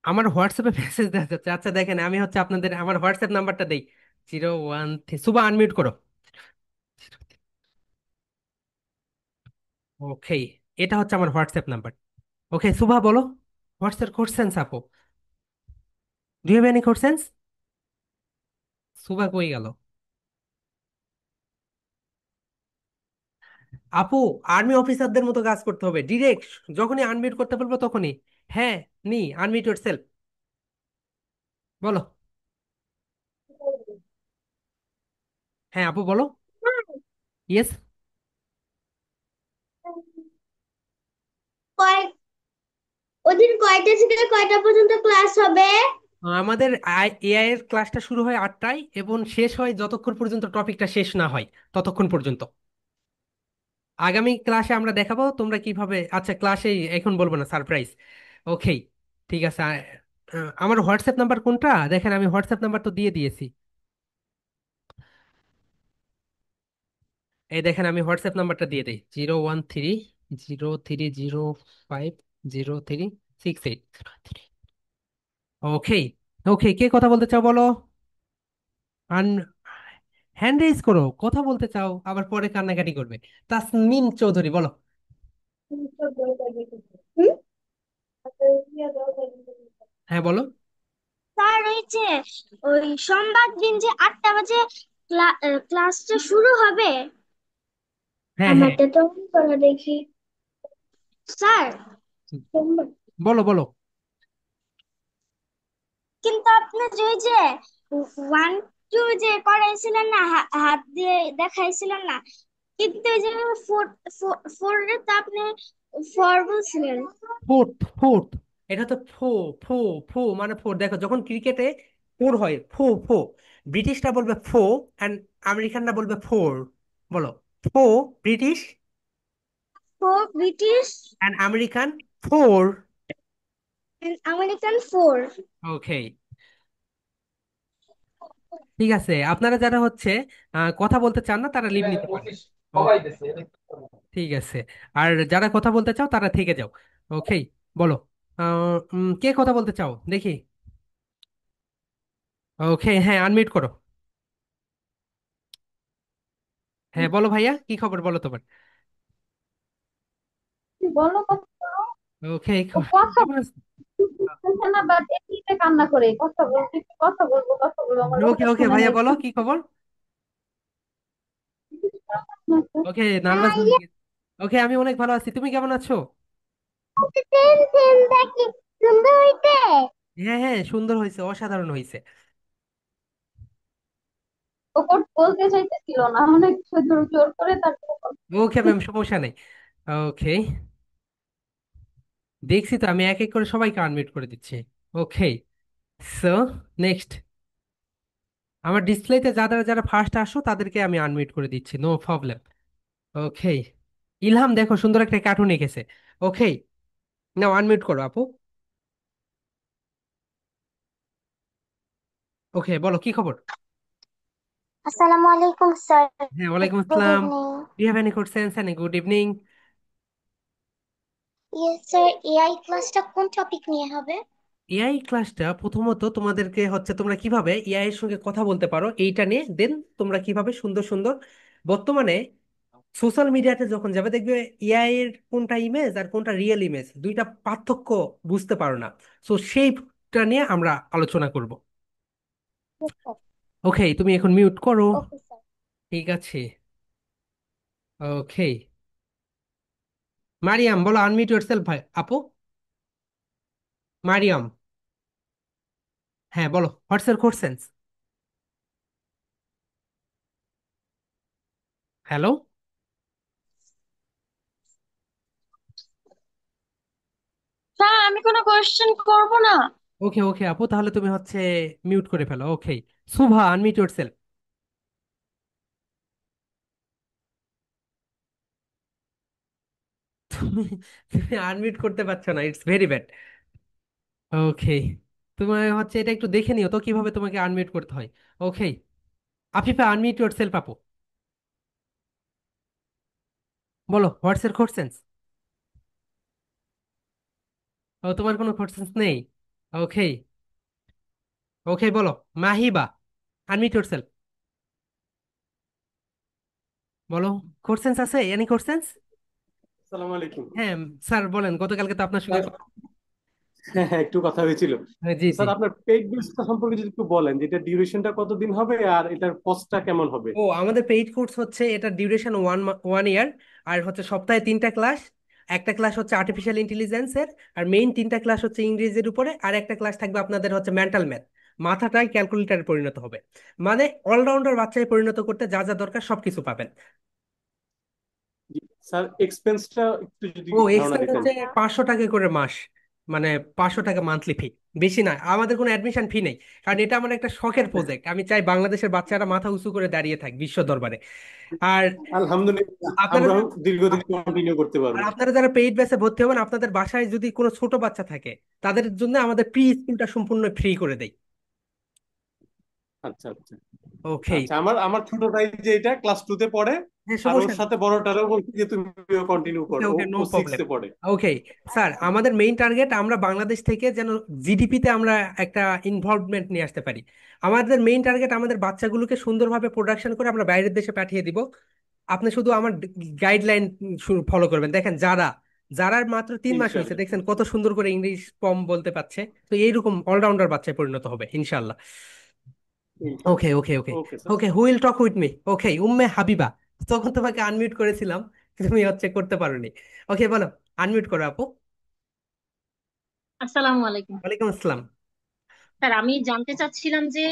আমার হোয়াটসঅ্যাপে মেসেজ দেখা যাচ্ছে। আচ্ছা দেখেন, আমি হচ্ছে আপনাদের আমার হোয়াটসঅ্যাপ নাম্বারটা দেই। 01 শুভা, আনমিউট করো। ওকে, এটা হচ্ছে আমার হোয়াটসঅ্যাপ নাম্বার। ওকে শুভা বলো, হোয়াটসঅ্যাপ কোশ্চেন্স আপু, do you have any questions? Shuva কই গেল? আপু, আর্মি অফিসারদের মতো কাজ করতে হবে ডিরেক্ট, যখনই আনমিউট করতে বলবো তখনই হ্যাঁ নি আনমিউট ইয়োরসেলফ, বলো। হ্যাঁ আপু বলো। ইয়েস। কয় ওদিন কয়টা থেকে কয়টা পর্যন্ত ক্লাস হবে? আমাদের এআই এর ক্লাসটা শুরু হয় 8টায় এবং শেষ হয় যতক্ষণ পর্যন্ত টপিকটা শেষ না হয় ততক্ষণ পর্যন্ত। আগামী ক্লাসে আমরা দেখাবো তোমরা কিভাবে, আচ্ছা ক্লাসে এখন বলবো না, সারপ্রাইজ। ওকে, ঠিক আছে। আমার হোয়াটসঅ্যাপ নাম্বার কোনটা দেখেন, আমি হোয়াটসঅ্যাপ নাম্বার তো দিয়ে দিয়েছি। এই দেখেন, আমি হোয়াটসঅ্যাপ নাম্বারটা দিয়ে দিই, 01303050368। ওকে। ওকে, কে কথা বলতে চাও বলো। আন হ্যান্ড রেজ করো, কথা বলতে চাও আবার পরে কান্নাকাটি করবে। তাসমিম চৌধুরী বলো। হুম? হ্যাঁ বলো। স্যার এই যে ওই সোমবার দিন যে 8টা বাজে ক্লাসটা শুরু হবে, হ্যাঁ হ্যাঁ, আমারটা তো অন করা দেখি। স্যার সোমবার, বলো বলো। কিন্তু আপনি যে ওই যে 1 2 যে করাইছিলেন না, হাত দিয়ে দেখাইছিলেন না, কিন্তু ওই যে ফোর, ফোর তো আপনি ফোর বলছিলেন। ফোর্থ, ফোর্থ, এটা তো ফো, ফো, ফো মানে ফোর। দেখো যখন ক্রিকেটে ফোর হয়, ফো ফো, ব্রিটিশরা বলবে ফো, অ্যান্ড আমেরিকানরা বলবে ফোর। বলো। Four British, four British and American four. And American four. Okay, ঠিক আছে। আপনারা যারা হচ্ছে কথা বলতে চান না তারা লিভ নিতে পারেন। ওকে, ঠিক আছে। আর যারা কথা বলতে চাও তারা থেকে যাও। ওকে, বলো। কে কথা বলতে চাও দেখি। ওকে, হ্যাঁ আনমিউট করো। হ্যাঁ বলো ভাইয়া, কি খবর বলো তোমার। বলো কথা। ওকে, ও কথা কেমন আছো? বলছে না, বাট এমনিতে কান্না করে, কথা বলতে কথা বলবো কথা বলবো, আমার ওকে কথা ওকে শুনে ভাইয়া নেই। বলো, কি খবর। ওকে, নার্ভাস হয়ে গেছে। ওকে, আমি অনেক ভালো আছি, তুমি কেমন আছো? সেম সেম দেখি, সুন্দর হইতে। হ্যাঁ হ্যাঁ, সুন্দর হয়েছে, অসাধারণ হয়েছে। ও বলতে চাইতেছিল না, অনেক জোর জোর করে তারপর। ওকে ম্যাম, সমস্যা নেই। ওকে, দেখছি তো, আমি এক এক করে সবাইকে আনমিউট করে দিচ্ছি। ওকে, সো নেক্সট, আমার ডিসপ্লেতে যারা যারা ফার্স্ট আসো তাদেরকে আমি আনমিউট করে দিচ্ছি, নো প্রবলেম। ওকে, ইলহাম দেখো সুন্দর একটা কার্টুন এঁকেছে। ওকে, নাও আনমিউট করো আপু। ওকে, বলো কি খবর। আসসালামু আলাইকুম স্যার। হ্যাঁ ওয়ালাইকুম গুড আসসালাম। Evening. Do have any questions and good evening. Yes sir, AI ক্লাসটা কোন টপিক নিয়ে হবে? এআই ক্লাসটা প্রথমত তোমাদেরকে হচ্ছে তোমরা কিভাবে এআই এর সঙ্গে কথা বলতে পারো এইটা নিয়ে, দেন তোমরা কিভাবে সুন্দর সুন্দর বর্তমানে সোশ্যাল মিডিয়াতে যখন যাবে দেখবে এআই এর কোনটা ইমেজ আর কোনটা রিয়েল ইমেজ, দুইটা পার্থক্য বুঝতে পারো না। সো সেইটা নিয়ে আমরা আলোচনা করব। ওকে, তুমি এখন মিউট করো। Okay sir. ঠিক আছে। ওকে, মারিয়াম বলো, আনমিউট ইয়োরসেলফ ভাই আপু। মারিয়াম, হ্যাঁ বলো, what's your questions. Hello. Sir আমি কোনো কোয়েশ্চেন করব না। ওকে ওকে আপু, তাহলে তুমি হচ্ছে মিউট করে ফেলো। ওকে, শুভা আনমিউট। তুমি তুমি আনমিউট করতে পারছো না, ইটস ভেরি ব্যাড। ওকে, তোমার হচ্ছে এটা একটু দেখে নিও তো কিভাবে তোমাকে আনমিউট করতে হয়। ওকে, আফিফা আনমিউট ইউর সেলফ আপু, বলো হোয়াটস এর কোশ্চেন্স। ও তোমার কোনো কোশ্চেন্স নেই। ওকে, ওকে বলো। মাহিবা আনমিউট ইউর সেলফ, বলো কোশ্চেন্স আছে, এনি কোশ্চেন্স? আসসালামু আলাইকুম। হ্যাঁ স্যার বলেন, গতকালকে তো আপনার সঙ্গে স্যার, হ্যাঁ হ্যাঁ, একটু কথা হয়েছিল। জি জি। স্যার, আপনার পেইড কোর্সটা সম্পর্কে যদি একটু বলেন, যে এটা ডিউরেশনটা কতদিন হবে আর এটার কস্টটা কেমন হবে? ও আমাদের পেইড কোর্স হচ্ছে, এটা ডিউরেশন ওয়ান ইয়ার, আর হচ্ছে সপ্তাহে 3টা ক্লাস। একটা ক্লাস হচ্ছে আর্টিফিশিয়াল ইন্টেলিজেন্সের, আর মেইন 3টা ক্লাস হচ্ছে ইংরেজির উপরে, আর একটা ক্লাস থাকবে আপনাদের হচ্ছে মেন্টাল ম্যাথ, মাথাটাই ক্যালকুলেটারে পরিণত হবে। মানে অলরাউন্ডার বাচ্চায় পরিণত করতে যা যা দরকার সবকিছু পাবেন। জি, স্যার এক্সপেন্সটা একটু যদি ও ধারণা এক্সপেন্স দিতেন। হচ্ছে 500 টাকা করে মাস, মানে 500 টাকা মান্থলি ফি, বেশি না। আমাদের কোনো অ্যাডমিশন ফি নেই, কারণ এটা আমার একটা শখের প্রজেক্ট। আমি চাই বাংলাদেশের বাচ্চারা মাথা উঁচু করে দাঁড়িয়ে থাক বিশ্ব দরবারে। আর আলহামদুলিল্লাহ, আপনারা আমরাও দীর্ঘদিন কন্টিনিউ করতে আর পারবো। আপনারা যারা পেইড ব্যাচে ভর্তি হবেন, আপনাদের বাসায় যদি কোনো ছোট বাচ্চা থাকে, তাদের জন্য আমাদের প্রি স্কুলটা সম্পূর্ণ ফ্রি করে দেই। আচ্ছা আচ্ছা। ওকে। আচ্ছা, আমার আমার ছোটটাই যে এটা ক্লাস 2 তে পড়ে, হ্যাঁ আর ওর সমস্যা নেই। সাথে বড়টারও বলছি যে তুমি কন্টিনিউ ওকে করো, ও ওকে, নো ও 6 প্রবলেম। এ পড়ে। ওকে স্যার, আমাদের মেইন টার্গেট আমরা বাংলাদেশ থেকে যেন জিডিপিতে আমরা একটা ইনভলভমেন্ট নিয়ে আসতে পারি। আমাদের মেইন টার্গেট আমাদের বাচ্চাগুলোকে সুন্দরভাবে প্রোডাকশন করে আমরা বাইরের দেশে পাঠিয়ে দিব। আপনি শুধু আমার গাইডলাইন ফলো করবেন। দেখেন যারা যারা মাত্র 3 মাস হয়েছে, ইনশাআল্লাহ। দেখছেন কত সুন্দর করে ইংলিশ কম বলতে পারছে। তো এইরকম অলরাউন্ডার বাচ্চায় পরিণত হবে ইনশাল্লাহ। ওকে ইনশাআল্লাহ। Okay okay. Okay sir. Okay, who will talk with me? Okay, Umme Habiba. তখন তোমাকে আনমিউট করেছিলাম, তুমি হচ্ছে করতে পারোনি। ওকে বলো, আনমিউট করো আপু। আসসালামু আলাইকুম। ওয়ালাইকুম আসসালাম। স্যার, আমি জানতে চাচ্ছিলাম যে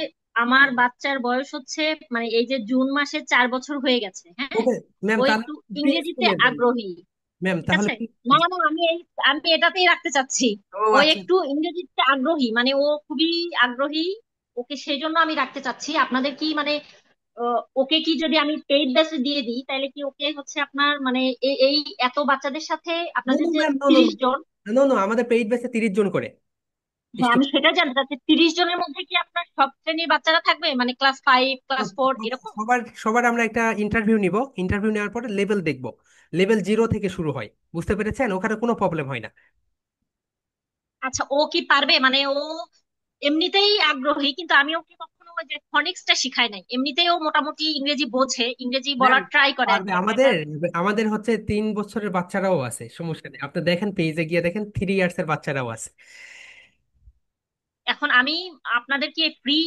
আমার বাচ্চার বয়স হচ্ছে, মানে এই যে জুন মাসে 4 বছর হয়ে গেছে, হ্যাঁ। ওকে ম্যাম, ও তাহলে একটু প্রি ইংরেজিতে স্কুলে দেন। আগ্রহী। ম্যাম ঠিক তাহলে আছে। না না, আমি এটাতেই রাখতে চাচ্ছি। ও ও আচ্ছা। একটু ইংরেজিতে আগ্রহী, মানে ও খুবই আগ্রহী। ওকে সেই জন্য আমি রাখতে চাচ্ছি। আপনাদের কি মানে ওকে কি যদি আমি পেইড ব্যাচে দিয়ে দিই, তাহলে কি ওকে হচ্ছে আপনার মানে এই এত বাচ্চাদের সাথে নো আপনাদের নো যে ম্যাম, নো নো 30 জন। নো নো, আমাদের পেইড ব্যাচে 30 জন করে হ্যাঁ, আমি স্টুডেন্ট। সেটা জানতে চাচ্ছি, 30 জনের মধ্যে কি আপনার সব শ্রেণীর বাচ্চারা থাকবে, মানে ক্লাস 5 ক্লাস 4 এরকম? সবার সবার আমরা একটা ইন্টারভিউ নিব, ইন্টারভিউ নেওয়ার পরে লেভেল দেখব। লেভেল 0 থেকে শুরু হয়, বুঝতে পেরেছেন? ওখানে কোনো প্রবলেম হয় না। আচ্ছা, ও কি পারবে? মানে ও এমনিতেই আগ্রহী, কিন্তু আমি ওকে কখনো ওই যে ফনিক্সটা শিখাই নাই। এমনিতেই ও মোটামুটি ইংরেজি বোঝে, ইংরেজি ম্যাম বলার ট্রাই করে আর পারবে, কি। আমাদের আমাদের হচ্ছে 3 বছরের বাচ্চারাও আছে, সমস্যা নেই। আপনি দেখেন পেজে গিয়ে দেখেন, 3 ইয়ার্স এর বাচ্চারাও আছে। এখন আমি আপনাদের কি ফ্রি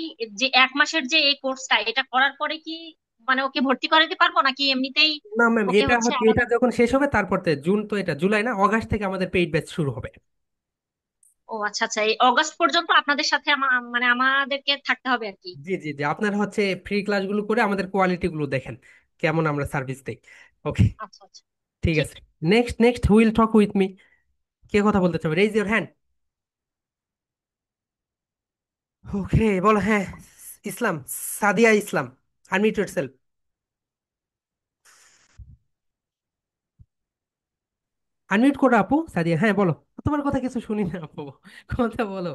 যে 1 মাসের যে এই কোর্সটা, এটা করার পরে কি মানে ওকে ভর্তি করাতে পারবো, নাকি এমনিতেই না ম্যাম, ওকে এটা হচ্ছে হচ্ছে এটা আলাদা? যখন শেষ হবে তারপর জুন তো, এটা জুলাই না, অগাস্ট থেকে আমাদের পেইড ব্যাচ শুরু হবে। ও আচ্ছা আচ্ছা, এই অগস্ট পর্যন্ত আপনাদের সাথে মানে আমাদেরকে থাকতে হবে আর কি। জি জি জি, আপনার হচ্ছে ফ্রি ক্লাসগুলো করে আমাদের কোয়ালিটি গুলো দেখেন কেমন আমরা সার্ভিস দেই। ওকে, আচ্ছা আচ্ছা, ঠিক ঠিক। আছে। Next next, who'll talk with me? কে কথা বলতে চাবে, রেজ ইওর হ্যান্ড। ওকে বলো, হ্যাঁ। Islam, Sadia Islam, unmute yourself. Unmute করো আপু, সাদিয়া, হ্যাঁ বলো। তোমার কথা কিছু শুনি না আপু, কথা বলো।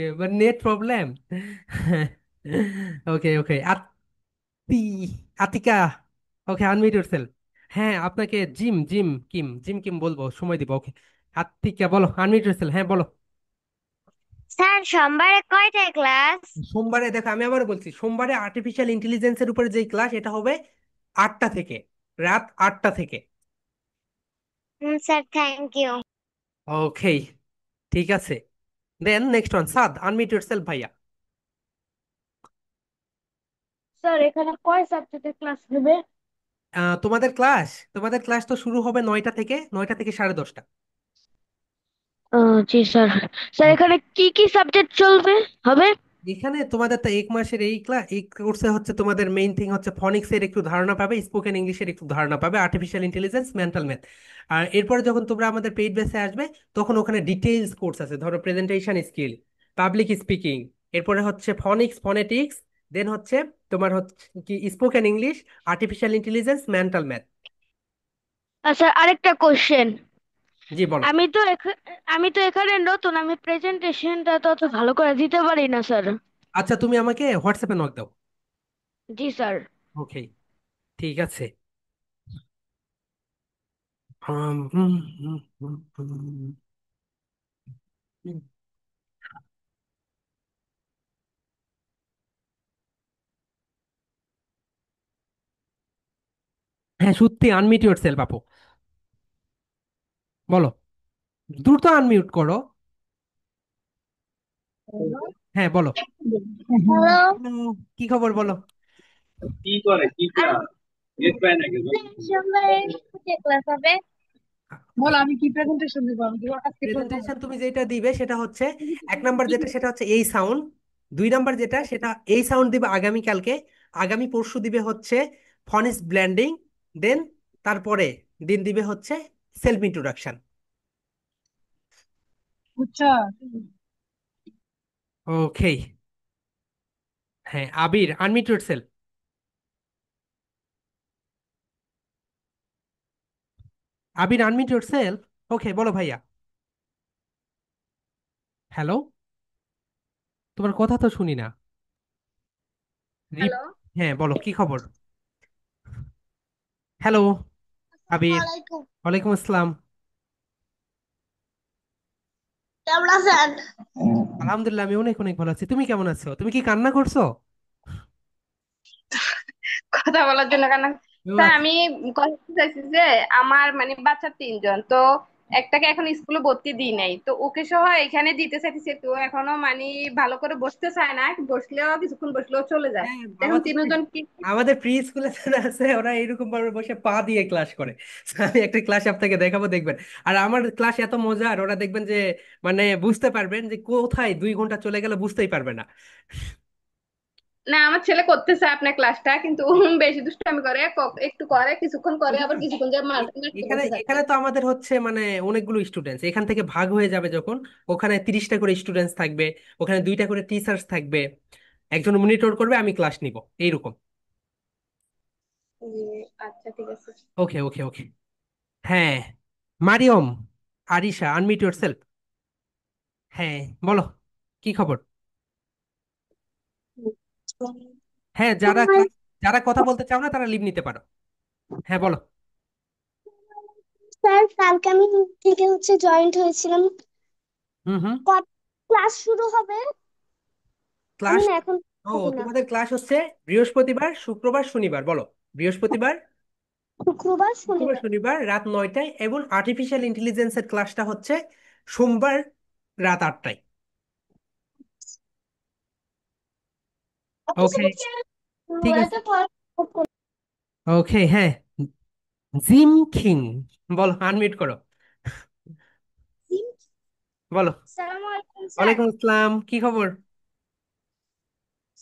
এবার নেট প্রবলেম। ওকে ওকে, আতি আতিকা, ওকে আনমিউট ইয়োরসেলফ। হ্যাঁ আপনাকে gym gym Kim, gym Kim বলবো, সময় দিব। ওকে, আতিকা বলো, আনমিউট ইয়োরসেলফ, হ্যাঁ বলো। স্যার সোমবারে কয়টায় ক্লাস? সোমবারে দেখো, আমি আবার বলছি, সোমবারে আর্টিফিশিয়াল ইন্টেলিজেন্সের উপরে যে ক্লাস, এটা হবে 8টা থেকে, রাত 8টা থেকে। Sir thank you. ওকে, ঠিক আছে। দেন নেক্সট ওয়ান, সাদ আনমিউট ইয়োরসেলফ ভাইয়া। স্যার এখানে কয় সাবজেক্টের ক্লাস নেবে? তোমাদের ক্লাস তো শুরু হবে 9টা থেকে 10:30। ও জি স্যার। স্যার এখানে কি কি সাবজেক্ট চলবে হবে? এখানে তোমাদের তো 1 মাসের এই কোর্সে হচ্ছে তোমাদের মেইন থিং হচ্ছে ফনিক্স এর একটু ধারণা পাবে, স্পোকেন ইংলিশের একটু ধারণা পাবে, আর্টিফিশিয়াল ইন্টেলিজেন্স, মেন্টাল ম্যাথ। আর এরপরে যখন তোমরা আমাদের পেইড বেসে আসবে, তখন ওখানে ডিটেইলস কোর্স আছে, ধরো প্রেজেন্টেশন স্কিল, পাবলিক স্পিকিং, এরপরে হচ্ছে ফনিক্স ফনেটিক্স, দেন হচ্ছে তোমার হচ্ছে কি spoken English, artificial intelligence, mental math. Sir আরেকটা কোশ্চেন। জি বলো। আমি তো এখানে নতুন, আমি প্রেজেন্টেশনটা তো অত ভালো করে দিতে পারি না স্যার। আচ্ছা তুমি আমাকে হোয়াটসঅ্যাপে নক দাও। জি স্যার। ওকে, ঠিক আছে। হ্যাঁ সত্যি, আনমিউট ইউর সেলফ আপু, বলো, দ্রুত আনমিউট করো। হ্যাঁ বলো। হ্যালো। কি খবর বলো। সোমবারে ক্লাস হবে? প্রেজেন্টেশন তুমি যেটা দিবে সেটা হচ্ছে, এক নাম্বার যেটা সেটা হচ্ছে এই সাউন্ড, দুই নাম্বার যেটা সেটা এই সাউন্ড দিবে আগামী কালকে, আগামী পরশু দিবে হচ্ছে ফনিক্স ব্ল্যান্ডিং, দেন তারপরে দিন দিবে হচ্ছে সেলফ ইন্ট্রোডাকশন। ওকে। হ্যাঁ Abir, unmute yourself. Abir unmute yourself. Okay বলো ভাইয়া। হ্যালো, তোমার কথা তো শুনি না। রিপ- হ্যালো। হ্যাঁ বলো কি খবর। হ্যালো আসসালামু আবির। আলাইকুম। ওয়ালাইকুম আসসালাম। কেমন আছেন? আলহামদুলিল্লাহ, আমি অনেক অনেক ভালো আছি। তুমি কেমন আছো? তুমি কি কান্না করছো? কথা বলার জন্য কেন? ও স্যার আচ্ছা। আমি কথা বলতে চাইছি যে আমার মানে বাচ্চা তিনজন তো, একটাকে এখন স্কুলে ভর্তি দিই নাই, তো ওকে সহ এখানে দিতে চাইতেছি, তো এখনো মানে ভালো করে বসতে চায় না, বসলেও কিছুক্ষণ বসলেও চলে যায়। হ্যাঁ তো এখন আমাদের তিনজন কি? আমাদের প্রি স্কুলে যারা আছে ওরা এরকম ভাবে বসে পা দিয়ে ক্লাস করে। আমি একটা ক্লাস আপনাকে দেখাবো, দেখবেন। আর আমার ক্লাস এত মজার, ওরা দেখবেন যে মানে বুঝতে পারবেন যে কোথায় 2 ঘন্টা চলে গেলে বুঝতেই পারবে না। না, আমার ছেলে করতে চায় আপনার ক্লাসটা, কিন্তু ও বেশি দুষ্টামি করে, একটু করে কিছুক্ষণ করে, আবার কিছুক্ষণ যে মারতে এখানে বসে থাকে। এখানে তো আমাদের হচ্ছে মানে অনেকগুলো স্টুডেন্টস এখান থেকে ভাগ হয়ে যাবে যখন, ওখানে 30টা করে স্টুডেন্টস থাকবে, ওখানে 2টা করে টিচার্স থাকবে, একজন মনিটর করবে, আমি ক্লাস নিব, এইরকম। আচ্ছা ঠিক আছে। ওকে ওকে ওকে। হ্যাঁ মারিয়ম, আরিশা, আনমিউট ইয়োরসেলফ। হ্যাঁ বলো কি খবর। হ্যাঁ যারা কথা বলতে চাও না তারা লিভ নিতে পারো। হ্যাঁ বলো। স্যার কালকে আমি থেকে জয়েন্ট হয়েছিলাম। হুম হুম। ক্লাস শুরু হবে? আমি ক্লাস, না এখন ও পারি না। তোমাদের ক্লাস হচ্ছে বৃহস্পতিবার, শুক্রবার, শনিবার, বলো। বৃহস্পতিবার, শুক্রবার, শুক্রবার, শনিবার। শনিবার রাত 9টায়, এবং আর্টিফিশিয়াল ইন্টেলিজেন্সের ক্লাসটা হচ্ছে সোমবার রাত 8টায়। ওকে ওকে স্যার। ঠিক আছে। এত পড়া ওকে হ্যাঁ। জিম খিং, বলো, আনমিউট করো, বলো। আসসালামু আলাইকুম স্যার। ওয়ালাইকুম আসসালাম, কি খবর।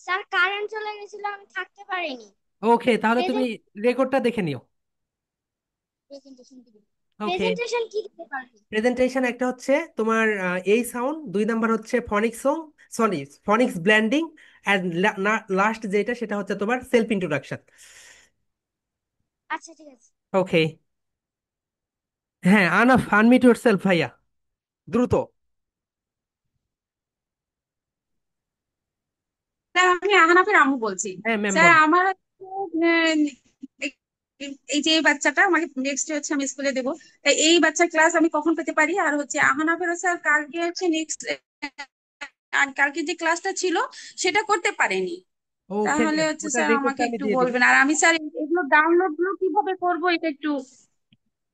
স্যার কারেন্ট চলে গেছিল, আমি থাকতে পারিনি। ওকে তাহলে তুমি রেকর্ডটা দেখে নিও। প্রেজেন্টেশন ওকে। প্রেজেন্টেশন কি দিতে পারবি? প্রেজেন্টেশন একটা হচ্ছে তোমার এই সাউন্ড, 2 নাম্বার হচ্ছে ফনিক্স song, sorry ফনিক্স blending, and last যেটা সেটা হচ্ছে তোমার সেলফ ইন্ট্রোডাকশন। আচ্ছা ঠিক আছে। ওকে। হ্যাঁ আনাফ, আনমিউট ইয়োরসেলফ ভাইয়া, দ্রুত। স্যার আমি আহনাফের আম্মু বলছি। হ্যাঁ ম্যাম স্যার বলো। আমার এই এই যে এই বাচ্চাটা আমাকে নেক্সট হচ্ছে আমি স্কুলে দেবো, তাই এই বাচ্চার ক্লাস আমি কখন পেতে পারি? আর হচ্ছে আহনাফেরও স্যার কালকে হচ্ছে নেক্সট, আর কালকে যে ক্লাসটা ছিল সেটা করতে পারেনি। ওকে তাহলে ম্যাম, হচ্ছে ওটার স্যার আমাকে রেকর্ডটা আমি একটু দিয়ে দিব। বলবেন, আর আমি স্যার এগুলো ডাউনলোড গুলো কিভাবে করবো এটা একটু।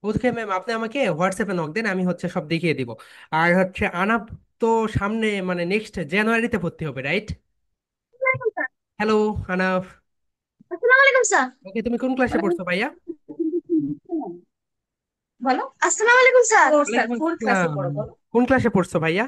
ওকে ম্যাম, আপনি আমাকে হোয়াটসঅ্যাপে নক দেন, আমি হচ্ছে সব দেখিয়ে দিব। আর হচ্ছে আনাফ তো সামনে মানে নেক্সট জানুয়ারিতে ভর্তি হবে, রাইট? হ্যালো আনাফ। আসসালামু আলাইকুম স্যার। ওকে, তুমি কোন ক্লাসে পড়ছো ভাইয়া? বলো। আসসালামু আলাইকুম স্যার। ফোর স্যার, ওয়ালাইকুম ফোর ক্লাসে আসসালাম। পড়ো, বলো। কোন ক্লাসে পড়ছো ভাইয়া?